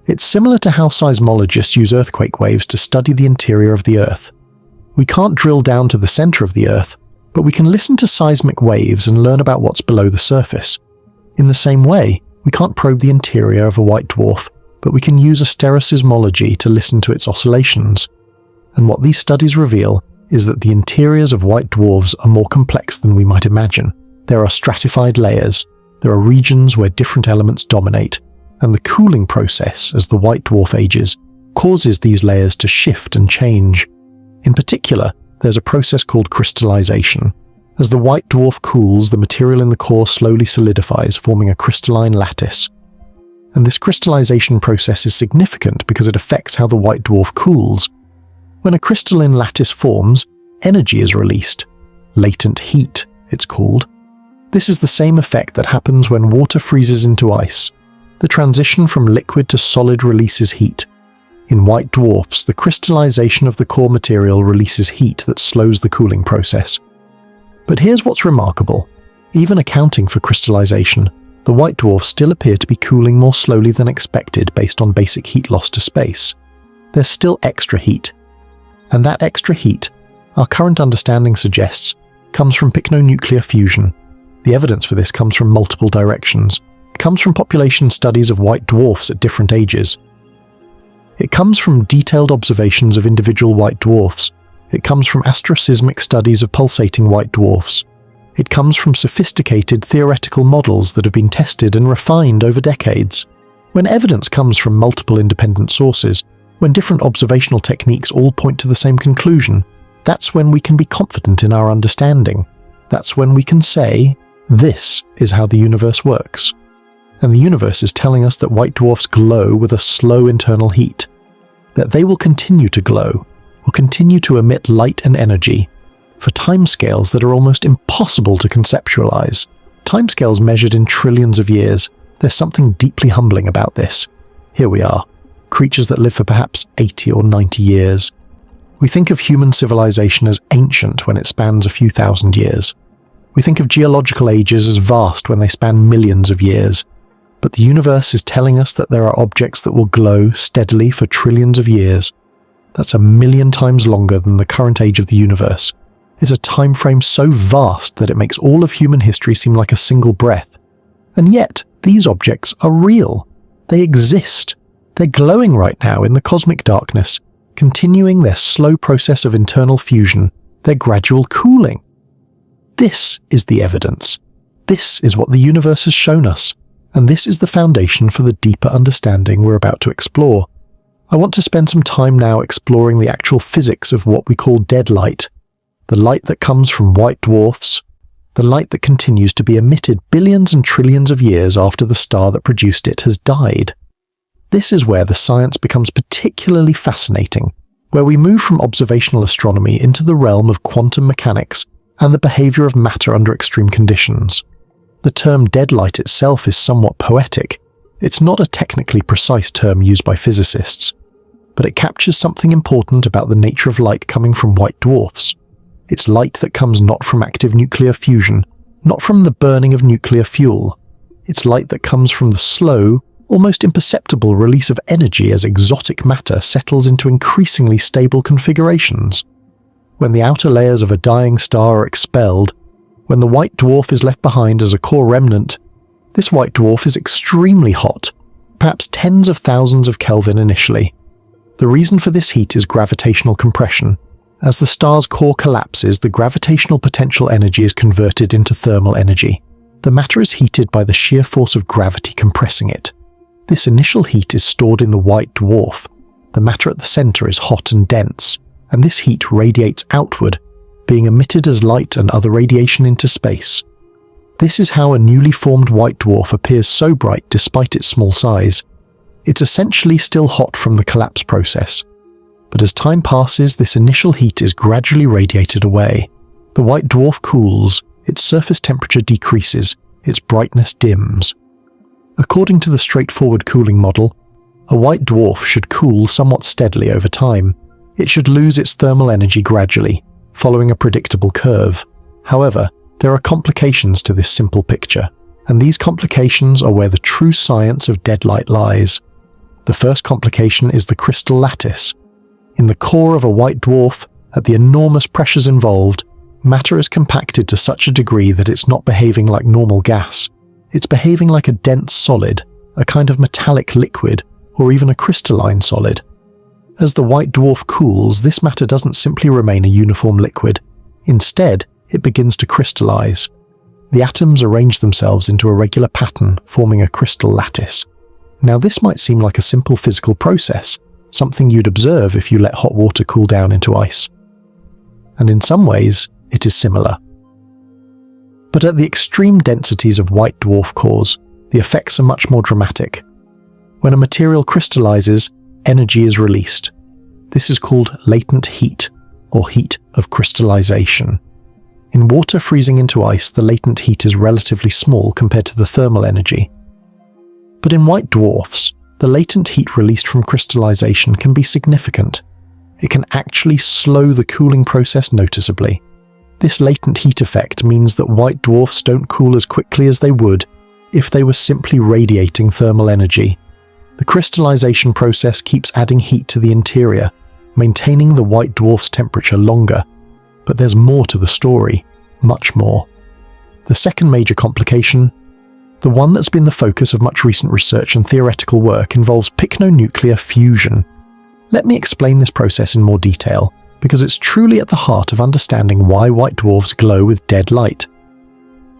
It's similar to how seismologists use earthquake waves to study the interior of the Earth. We can't drill down to the center of the Earth, but we can listen to seismic waves and learn about what's below the surface. In the same way, we can't probe the interior of a white dwarf, but we can use asteroseismology to listen to its oscillations. And what these studies reveal is that the interiors of white dwarfs are more complex than we might imagine. There are stratified layers, there are regions where different elements dominate, and the cooling process as the white dwarf ages causes these layers to shift and change. In particular, there's a process called crystallization. As the white dwarf cools, the material in the core slowly solidifies, forming a crystalline lattice. And this crystallization process is significant because it affects how the white dwarf cools. When a crystalline lattice forms, energy is released. Latent heat, it's called. This is the same effect that happens when water freezes into ice. The transition from liquid to solid releases heat. In white dwarfs, the crystallization of the core material releases heat that slows the cooling process. But here's what's remarkable. Even accounting for crystallization, the white dwarfs still appear to be cooling more slowly than expected based on basic heat loss to space. There's still extra heat. And that extra heat, our current understanding suggests, comes from Pycnonuclear fusion. The evidence for this comes from multiple directions. It comes from population studies of white dwarfs at different ages. It comes from detailed observations of individual white dwarfs. It comes from astroseismic studies of pulsating white dwarfs. It comes from sophisticated theoretical models that have been tested and refined over decades. When evidence comes from multiple independent sources, when different observational techniques all point to the same conclusion, that's when we can be confident in our understanding. That's when we can say, this is how the universe works. And the universe is telling us that white dwarfs glow with a slow internal heat, that they will continue to glow, will continue to emit light and energy, for timescales that are almost impossible to conceptualize. Timescales measured in trillions of years. There's something deeply humbling about this. Here we are, creatures that live for perhaps 80 or 90 years. We think of human civilization as ancient when it spans a few thousand years. We think of geological ages as vast when they span millions of years. But the universe is telling us that there are objects that will glow steadily for trillions of years. That's 1,000,000 times longer than the current age of the universe. It's a time frame so vast that it makes all of human history seem like a single breath. And yet, these objects are real. They exist. They're glowing right now in the cosmic darkness, continuing their slow process of internal fusion, their gradual cooling. This is the evidence. This is what the universe has shown us. And this is the foundation for the deeper understanding we're about to explore. I want to spend some time now exploring the actual physics of what we call dead light, the light that comes from white dwarfs, the light that continues to be emitted billions and trillions of years after the star that produced it has died. This is where the science becomes particularly fascinating, where we move from observational astronomy into the realm of quantum mechanics and the behavior of matter under extreme conditions. The term dead light itself is somewhat poetic. It's not a technically precise term used by physicists, but it captures something important about the nature of light coming from white dwarfs. It's light that comes not from active nuclear fusion, not from the burning of nuclear fuel. It's light that comes from the slow, almost imperceptible release of energy as exotic matter settles into increasingly stable configurations. When the outer layers of a dying star are expelled, when the white dwarf is left behind as a core remnant, this white dwarf is extremely hot, perhaps tens of thousands of Kelvin initially. The reason for this heat is gravitational compression. As the star's core collapses, the gravitational potential energy is converted into thermal energy. The matter is heated by the sheer force of gravity compressing it. This initial heat is stored in the white dwarf. The matter at the center is hot and dense, and this heat radiates outward, being emitted as light and other radiation into space. This is how a newly formed white dwarf appears so bright despite its small size. It's essentially still hot from the collapse process. But as time passes, this initial heat is gradually radiated away. The white dwarf cools, its surface temperature decreases, its brightness dims. According to the straightforward cooling model, a white dwarf should cool somewhat steadily over time. It should lose its thermal energy gradually, following a predictable curve. However, there are complications to this simple picture, and these complications are where the true science of dead light lies. The first complication is the crystal lattice. In the core of a white dwarf, at the enormous pressures involved, matter is compacted to such a degree that it's not behaving like normal gas. It's behaving like a dense solid, a kind of metallic liquid, or even a crystalline solid. As the white dwarf cools, this matter doesn't simply remain a uniform liquid. Instead, it begins to crystallize. The atoms arrange themselves into a regular pattern, forming a crystal lattice. Now, this might seem like a simple physical process, something you'd observe if you let hot water cool down into ice. And in some ways, it is similar. But at the extreme densities of white dwarf cores, the effects are much more dramatic. When a material crystallizes, energy is released. This is called latent heat, or heat of crystallization. In water freezing into ice, the latent heat is relatively small compared to the thermal energy. But in white dwarfs, the latent heat released from crystallization can be significant. It can actually slow the cooling process noticeably. This latent heat effect means that white dwarfs don't cool as quickly as they would if they were simply radiating thermal energy. The crystallization process keeps adding heat to the interior, maintaining the white dwarf's temperature longer. But there's more to the story, much more. The second major complication, the one that's been the focus of much recent research and theoretical work, involves pycnonuclear fusion. Let me explain this process in more detail, because it's truly at the heart of understanding why white dwarfs glow with dead light.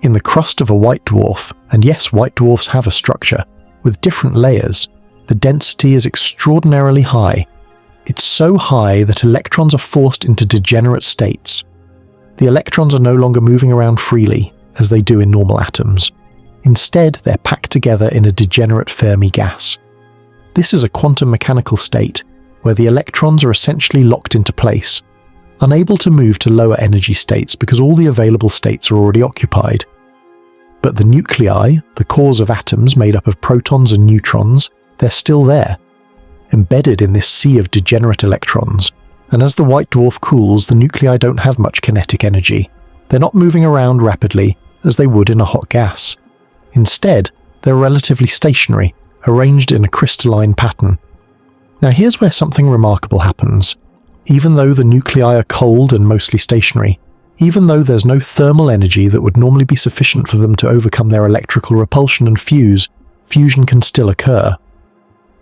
In the crust of a white dwarf, and yes, white dwarfs have a structure, with different layers, the density is extraordinarily high. It's so high that electrons are forced into degenerate states. The electrons are no longer moving around freely, as they do in normal atoms. Instead, they're packed together in a degenerate Fermi gas. This is a quantum mechanical state, where the electrons are essentially locked into place, unable to move to lower energy states because all the available states are already occupied. But the nuclei, the cores of atoms made up of protons and neutrons, they're still there, embedded in this sea of degenerate electrons, and as the white dwarf cools, the nuclei don't have much kinetic energy. They're not moving around rapidly as they would in a hot gas. Instead, they're relatively stationary, arranged in a crystalline pattern. Now here's where something remarkable happens. Even though the nuclei are cold and mostly stationary, even though there's no thermal energy that would normally be sufficient for them to overcome their electrical repulsion and fuse, fusion can still occur.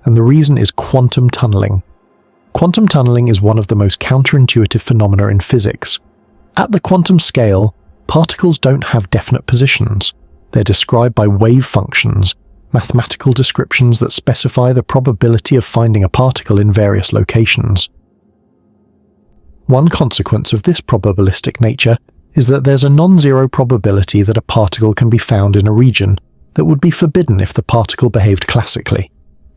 And the reason is quantum tunneling. Quantum tunneling is one of the most counterintuitive phenomena in physics. At the quantum scale, particles don't have definite positions. They're described by wave functions, mathematical descriptions that specify the probability of finding a particle in various locations. One consequence of this probabilistic nature is that there's a non-zero probability that a particle can be found in a region that would be forbidden if the particle behaved classically.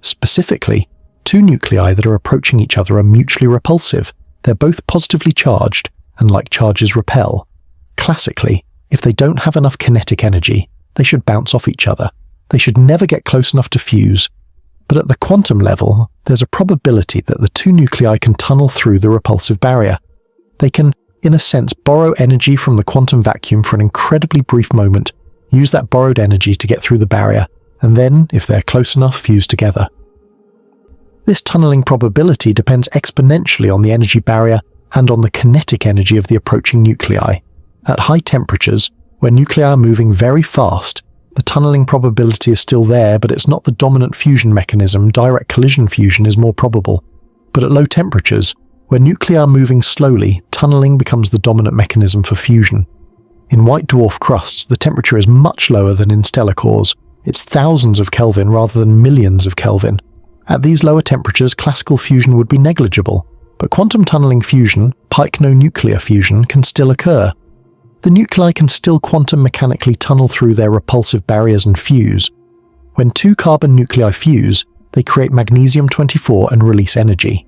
Specifically, two nuclei that are approaching each other are mutually repulsive. They're both positively charged, and like charges repel. Classically, if they don't have enough kinetic energy, they should bounce off each other. They should never get close enough to fuse. But at the quantum level, there's a probability that the two nuclei can tunnel through the repulsive barrier. They can, in a sense, borrow energy from the quantum vacuum for an incredibly brief moment, use that borrowed energy to get through the barrier, and then, if they're close enough, fuse together. This tunneling probability depends exponentially on the energy barrier and on the kinetic energy of the approaching nuclei. At high temperatures, where nuclei are moving very fast, the tunneling probability is still there, but it's not the dominant fusion mechanism. Direct collision fusion is more probable. But at low temperatures, where nuclei are moving slowly, tunneling becomes the dominant mechanism for fusion. In white dwarf crusts, the temperature is much lower than in stellar cores. It's thousands of Kelvin rather than millions of Kelvin. At these lower temperatures, classical fusion would be negligible, but quantum tunneling fusion, Pycnonuclear fusion, can still occur. The nuclei can still quantum mechanically tunnel through their repulsive barriers and fuse. When two carbon nuclei fuse, they create magnesium-24 and release energy.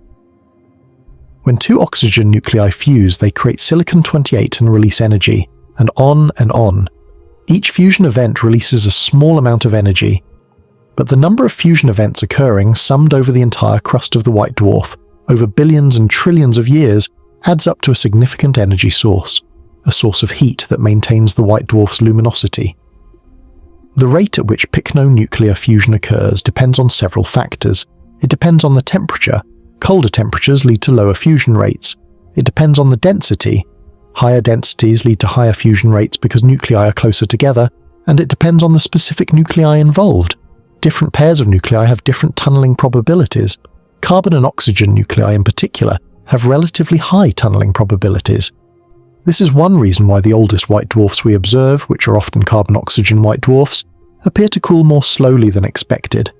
When two oxygen nuclei fuse, they create silicon-28 and release energy, and on and on. Each fusion event releases a small amount of energy, but the number of fusion events occurring, summed over the entire crust of the white dwarf, over billions and trillions of years, adds up to a significant energy source. A source of heat that maintains the white dwarf's luminosity. The rate at which pycnonuclear fusion occurs depends on several factors. It depends on the temperature. Colder temperatures lead to lower fusion rates. It depends on the density. Higher densities lead to higher fusion rates because nuclei are closer together, and it depends on the specific nuclei involved. Different pairs of nuclei have different tunneling probabilities. Carbon and oxygen nuclei in particular have relatively high tunneling probabilities. This is one reason why the oldest white dwarfs we observe, which are often carbon-oxygen white dwarfs, appear to cool more slowly than expected.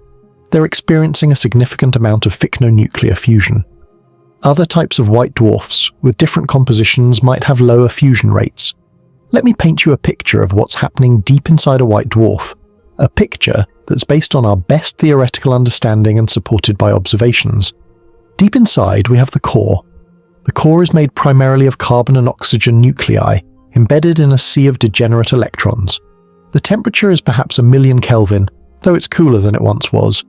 They're experiencing a significant amount of pycnonuclear fusion. Other types of white dwarfs, with different compositions, might have lower fusion rates. Let me paint you a picture of what's happening deep inside a white dwarf, a picture that's based on our best theoretical understanding and supported by observations. Deep inside, we have the core. The core is made primarily of carbon and oxygen nuclei, embedded in a sea of degenerate electrons. The temperature is perhaps 1,000,000 Kelvin, though it's cooler than it once was.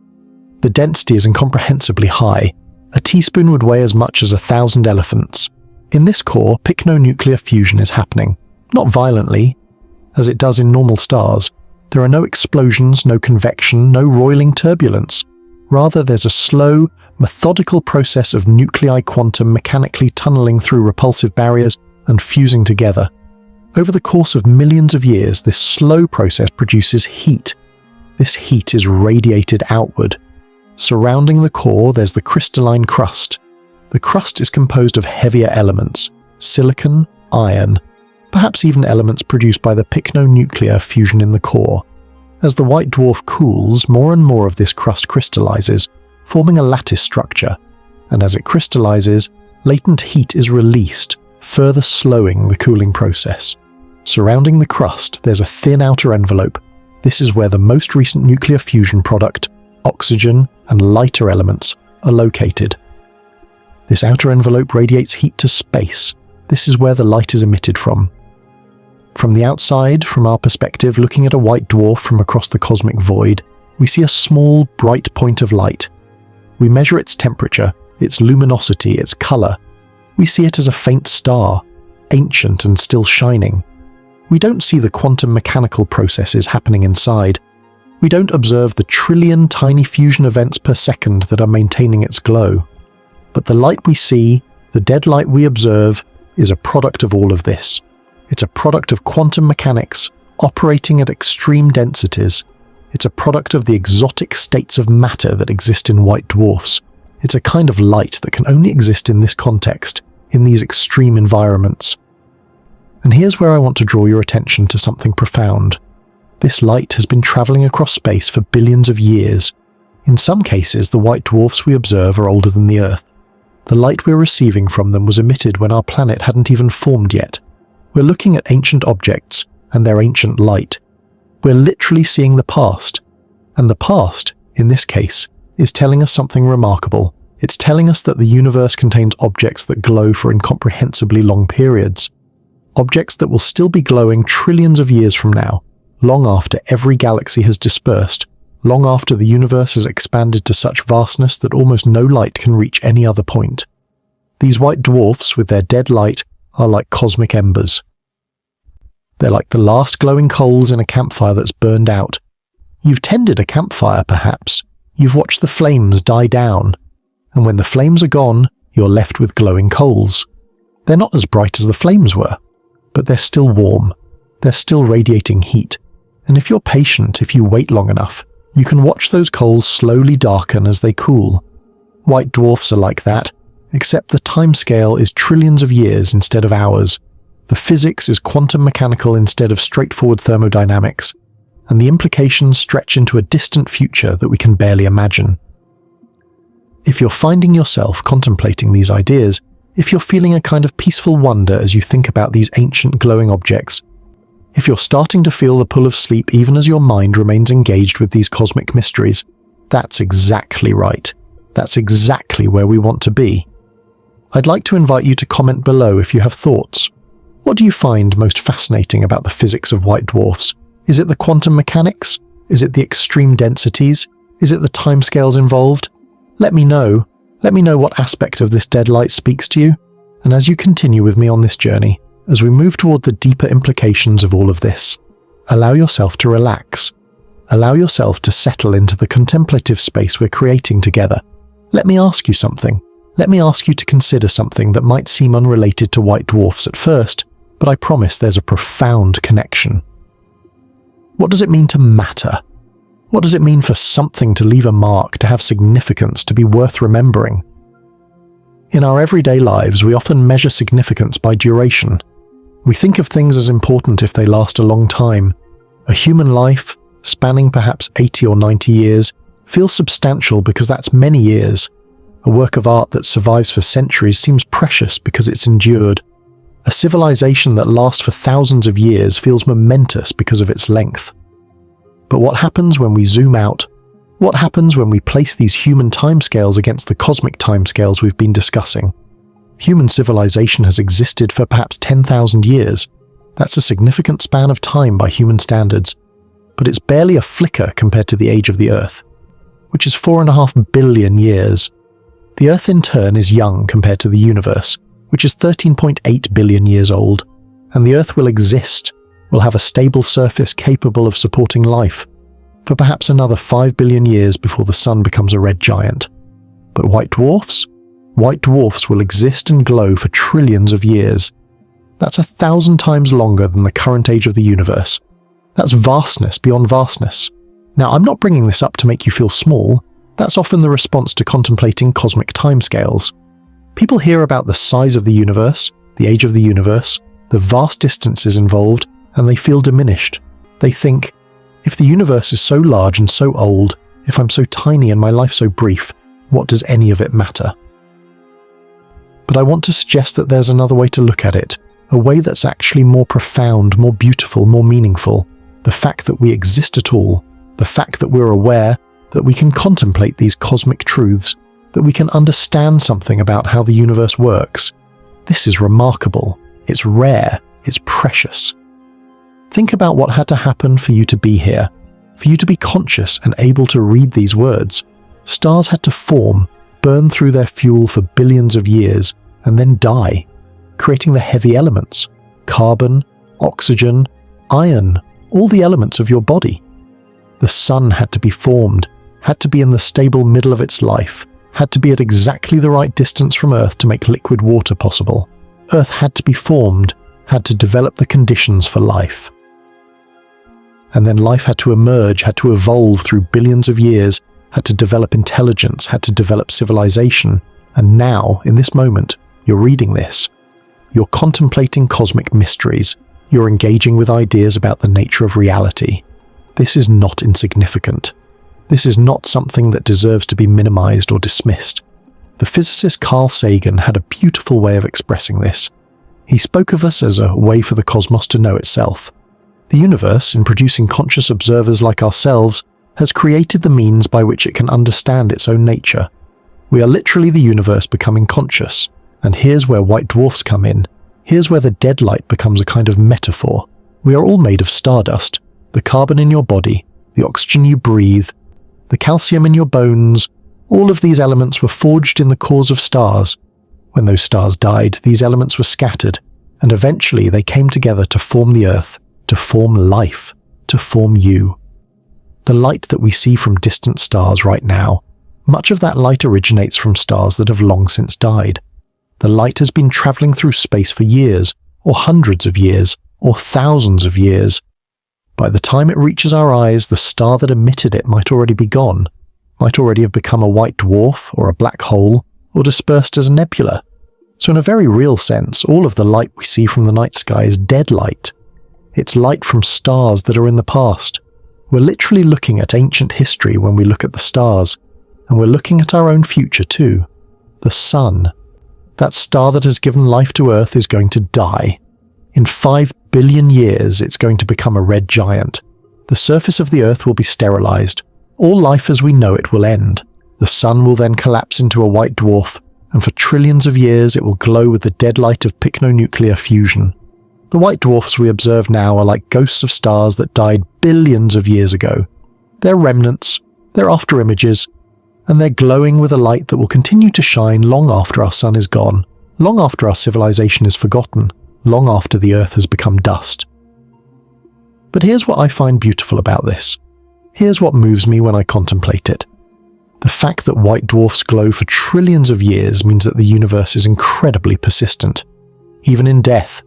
The density is incomprehensibly high. A teaspoon would weigh as much as 1,000 elephants. In this core, pycnonuclear fusion is happening. Not violently, as it does in normal stars. There are no explosions, no convection, no roiling turbulence. Rather, there's a slow, methodical process of nuclei quantum mechanically tunneling through repulsive barriers and fusing together. Over the course of millions of years, this slow process produces heat. This heat is radiated outward. Surrounding the core, there's the crystalline crust. The crust is composed of heavier elements, silicon, iron, perhaps even elements produced by the Pycnonuclear fusion in the core. As the white dwarf cools, more and more of this crust crystallizes, forming a lattice structure, and as it crystallizes, latent heat is released, further slowing the cooling process. Surrounding the crust, there's a thin outer envelope. This is where the most recent nuclear fusion product, oxygen, and lighter elements are located. This outer envelope radiates heat to space. This is where the light is emitted from. From the outside, from our perspective, looking at a white dwarf from across the cosmic void, we see a small, bright point of light. We measure its temperature, its luminosity, its color. We see it as a faint star, ancient and still shining. We don't see the quantum mechanical processes happening inside. We don't observe the trillion tiny fusion events per second that are maintaining its glow. But the light we see, the dead light we observe, is a product of all of this. It's a product of quantum mechanics, operating at extreme densities. It's a product of the exotic states of matter that exist in white dwarfs. It's a kind of light that can only exist in this context, in these extreme environments. And here's where I want to draw your attention to something profound. This light has been traveling across space for billions of years. In some cases, the white dwarfs we observe are older than the Earth. The light we're receiving from them was emitted when our planet hadn't even formed yet. We're looking at ancient objects and their ancient light. We're literally seeing the past. And the past, in this case, is telling us something remarkable. It's telling us that the universe contains objects that glow for incomprehensibly long periods. Objects that will still be glowing trillions of years from now, long after every galaxy has dispersed, long after the universe has expanded to such vastness that almost no light can reach any other point. These white dwarfs, with their dead light, are like cosmic embers. They're like the last glowing coals in a campfire that's burned out. You've tended a campfire, perhaps. You've watched the flames die down. And when the flames are gone, you're left with glowing coals. They're not as bright as the flames were, but they're still warm. They're still radiating heat. And if you're patient, if you wait long enough, you can watch those coals slowly darken as they cool. White dwarfs are like that, except the timescale is trillions of years instead of hours. The physics is quantum mechanical instead of straightforward thermodynamics, and the implications stretch into a distant future that we can barely imagine. If you're finding yourself contemplating these ideas, if you're feeling a kind of peaceful wonder as you think about these ancient glowing objects, if you're starting to feel the pull of sleep even as your mind remains engaged with these cosmic mysteries, that's exactly right. That's exactly where we want to be. I'd like to invite you to comment below if you have thoughts. What do you find most fascinating about the physics of white dwarfs? Is it the quantum mechanics? Is it the extreme densities? Is it the timescales involved? Let me know. Let me know what aspect of this dead light speaks to you. And as you continue with me on this journey, as we move toward the deeper implications of all of this, allow yourself to relax. Allow yourself to settle into the contemplative space we're creating together. Let me ask you something. Let me ask you to consider something that might seem unrelated to white dwarfs at first, but I promise there's a profound connection. What does it mean to matter? What does it mean for something to leave a mark, to have significance, to be worth remembering? In our everyday lives, we often measure significance by duration. We think of things as important if they last a long time. A human life, spanning perhaps 80 or 90 years, feels substantial because that's many years. A work of art that survives for centuries seems precious because it's endured. A civilization that lasts for thousands of years feels momentous because of its length. But what happens when we zoom out? What happens when we place these human timescales against the cosmic timescales we've been discussing? Human civilization has existed for perhaps 10,000 years. That's a significant span of time by human standards, but it's barely a flicker compared to the age of the Earth, which is 4.5 billion years. The Earth in turn is young compared to the universe, which is 13.8 billion years old, and the Earth will exist, will have a stable surface capable of supporting life, for perhaps another 5 billion years before the Sun becomes a red giant. But white dwarfs? White dwarfs will exist and glow for trillions of years. That's 1,000 times longer than the current age of the universe. That's vastness beyond vastness. Now, I'm not bringing this up to make you feel small. That's often the response to contemplating cosmic timescales. People hear about the size of the universe, the age of the universe, the vast distances involved, and they feel diminished. They think, if the universe is so large and so old, if I'm so tiny and my life so brief, what does any of it matter? But I want to suggest that there's another way to look at it, a way that's actually more profound, more beautiful, more meaningful. The fact that we exist at all, the fact that we're aware, that we can contemplate these cosmic truths, that we can understand something about how the universe works. This is remarkable. It's rare. It's precious. Think about what had to happen for you to be here, for you to be conscious and able to read these words. Stars had to form, burn through their fuel for billions of years, and then die, creating the heavy elements, carbon, oxygen, iron, all the elements of your body. The sun had to be formed, had to be in the stable middle of its life, had to be at exactly the right distance from Earth to make liquid water possible. Earth had to be formed, had to develop the conditions for life. And then life had to emerge, had to evolve through billions of years, had to develop intelligence, had to develop civilization. And now, in this moment, you're reading this. You're contemplating cosmic mysteries. You're engaging with ideas about the nature of reality. This is not insignificant. This is not something that deserves to be minimized or dismissed. The physicist Carl Sagan had a beautiful way of expressing this. He spoke of us as a way for the cosmos to know itself. The universe, in producing conscious observers like ourselves, has created the means by which it can understand its own nature. We are literally the universe becoming conscious. And here's where white dwarfs come in. Here's where the dead light becomes a kind of metaphor. We are all made of stardust. The carbon in your body, the oxygen you breathe, the calcium in your bones, all of these elements were forged in the cores of stars. When those stars died, these elements were scattered, and eventually they came together to form the Earth, to form life, to form you. The light that we see from distant stars right now, much of that light originates from stars that have long since died. The light has been traveling through space for years, or hundreds of years, or thousands of years. By the time it reaches our eyes, the star that emitted it might already be gone, might already have become a white dwarf or a black hole, or dispersed as a nebula. So in a very real sense, all of the light we see from the night sky is dead light. It's light from stars that are in the past. We're literally looking at ancient history when we look at the stars, and we're looking at our own future too. The sun. That star that has given life to Earth is going to die. In 5 billion years, it's going to become a red giant. The surface of the Earth will be sterilized. All life as we know it will end. The sun will then collapse into a white dwarf, and for trillions of years it will glow with the dead light of Pycnonuclear fusion. The white dwarfs we observe now are like ghosts of stars that died billions of years ago. They're remnants, they're after-images, and they're glowing with a light that will continue to shine long after our sun is gone, long after our civilization is forgotten, long after the Earth has become dust. But here's what I find beautiful about this. Here's what moves me when I contemplate it. The fact that white dwarfs glow for trillions of years means that the universe is incredibly persistent. Even in death,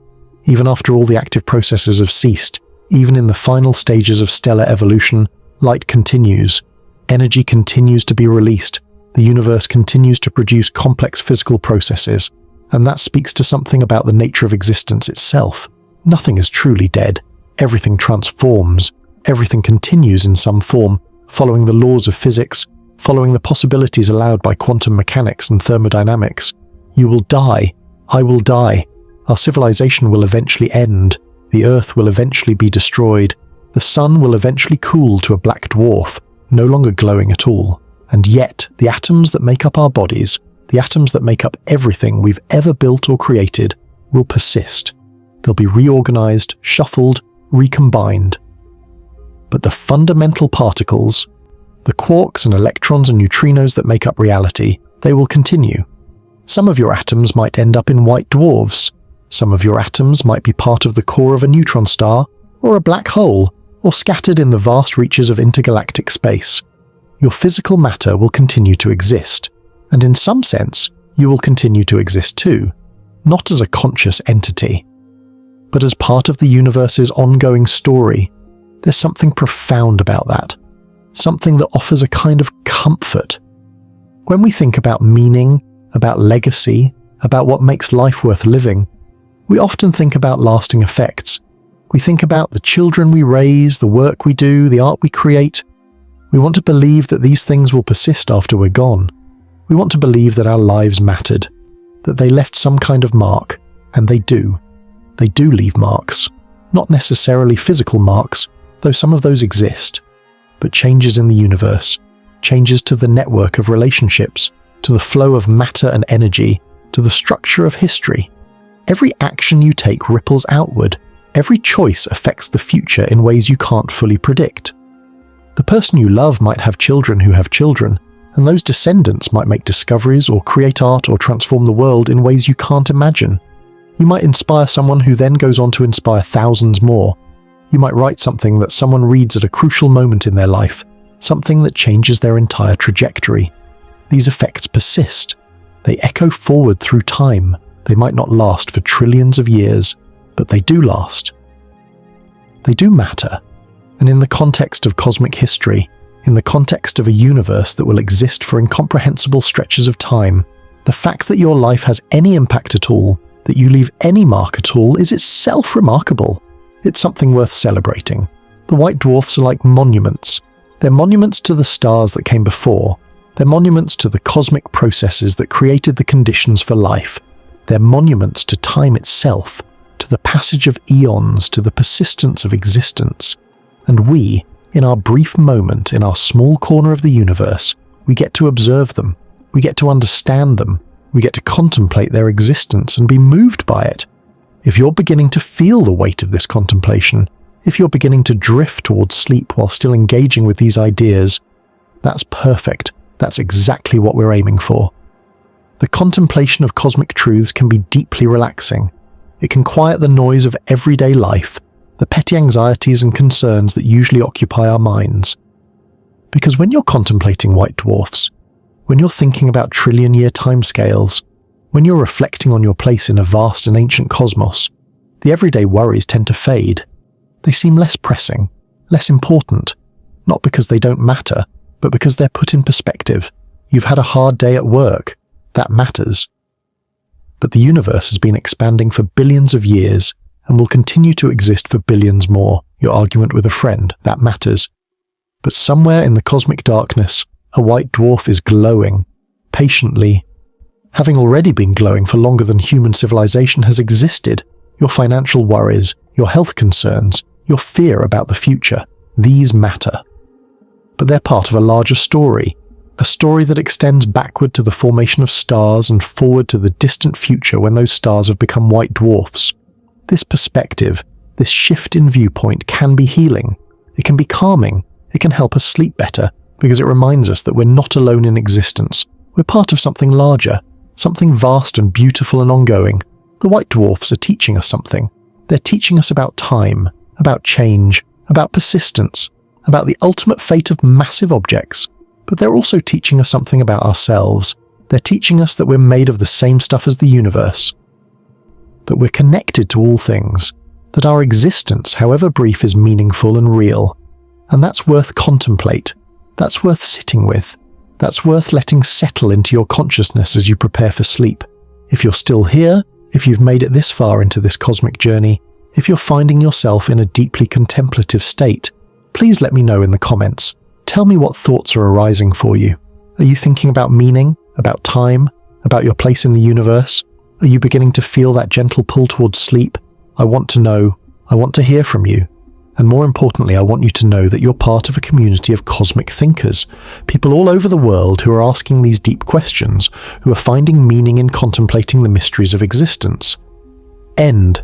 even after all the active processes have ceased, even in the final stages of stellar evolution, light continues. Energy continues to be released. The universe continues to produce complex physical processes. And that speaks to something about the nature of existence itself. Nothing is truly dead. Everything transforms. Everything continues in some form, following the laws of physics, following the possibilities allowed by quantum mechanics and thermodynamics. You will die. I will die. Our civilization will eventually end. The Earth will eventually be destroyed. The sun will eventually cool to a black dwarf, no longer glowing at all. And yet, the atoms that make up our bodies, the atoms that make up everything we've ever built or created, will persist. They'll be reorganized, shuffled, recombined. But the fundamental particles, the quarks and electrons and neutrinos that make up reality, they will continue. Some of your atoms might end up in white dwarfs. Some of your atoms might be part of the core of a neutron star, or a black hole, or scattered in the vast reaches of intergalactic space. Your physical matter will continue to exist, And in some sense, you will continue to exist too, not as a conscious entity, but as part of the universe's ongoing story. There's something profound about that, something that offers a kind of comfort. When we think about meaning, about legacy, about what makes life worth living, we often think about lasting effects. We think about the children we raise, the work we do, the art we create. We want to believe that these things will persist after we're gone. We want to believe that our lives mattered, that they left some kind of mark, and they do. They do leave marks. Not necessarily physical marks, though some of those exist, but changes in the universe, changes to the network of relationships, to the flow of matter and energy, to the structure of history. Every action you take ripples outward. Every choice affects the future in ways you can't fully predict. The person you love might have children who have children, and those descendants might make discoveries or create art or transform the world in ways you can't imagine. You might inspire someone who then goes on to inspire thousands more. You might write something that someone reads at a crucial moment in their life, something that changes their entire trajectory. These effects persist. They echo forward through time. They might not last for trillions of years, but they do last. They do matter. And in the context of cosmic history, in the context of a universe that will exist for incomprehensible stretches of time, the fact that your life has any impact at all, that you leave any mark at all, is itself remarkable. It's something worth celebrating. The white dwarfs are like monuments. They're monuments to the stars that came before. They're monuments to the cosmic processes that created the conditions for life. They're monuments to time itself, to the passage of eons, to the persistence of existence. And we, in our brief moment, in our small corner of the universe, we get to observe them. We get to understand them. We get to contemplate their existence and be moved by it. If you're beginning to feel the weight of this contemplation, if you're beginning to drift towards sleep while still engaging with these ideas, that's perfect. That's exactly what we're aiming for. The contemplation of cosmic truths can be deeply relaxing. It can quiet the noise of everyday life, the petty anxieties and concerns that usually occupy our minds. Because when you're contemplating white dwarfs, when you're thinking about trillion-year timescales, when you're reflecting on your place in a vast and ancient cosmos, the everyday worries tend to fade. They seem less pressing, less important, not because they don't matter, but because they're put in perspective. You've had a hard day at work. That matters. But the universe has been expanding for billions of years and will continue to exist for billions more. Your argument with a friend, that matters. But somewhere in the cosmic darkness, a white dwarf is glowing, patiently, having already been glowing for longer than human civilization has existed. Your financial worries, your health concerns, your fear about the future, these matter. But they're part of a larger story, a story that extends backward to the formation of stars and forward to the distant future when those stars have become white dwarfs. This perspective, this shift in viewpoint can be healing. It can be calming. It can help us sleep better because it reminds us that we're not alone in existence. We're part of something larger, something vast and beautiful and ongoing. The white dwarfs are teaching us something. They're teaching us about time, about change, about persistence, about the ultimate fate of massive objects. But they're also teaching us something about ourselves. They're teaching us that we're made of the same stuff as the universe, that we're connected to all things, that our existence, however brief, is meaningful and real. And that's worth contemplate. That's worth sitting with. That's worth letting settle into your consciousness as you prepare for sleep. If you're still here, if you've made it this far into this cosmic journey, if you're finding yourself in a deeply contemplative state, please let me know in the comments. Tell me what thoughts are arising for you. Are you thinking about meaning, about time, about your place in the universe? Are you beginning to feel that gentle pull towards sleep? I want to know. I want to hear from you. And more importantly, I want you to know that you're part of a community of cosmic thinkers, people all over the world who are asking these deep questions, who are finding meaning in contemplating the mysteries of existence. End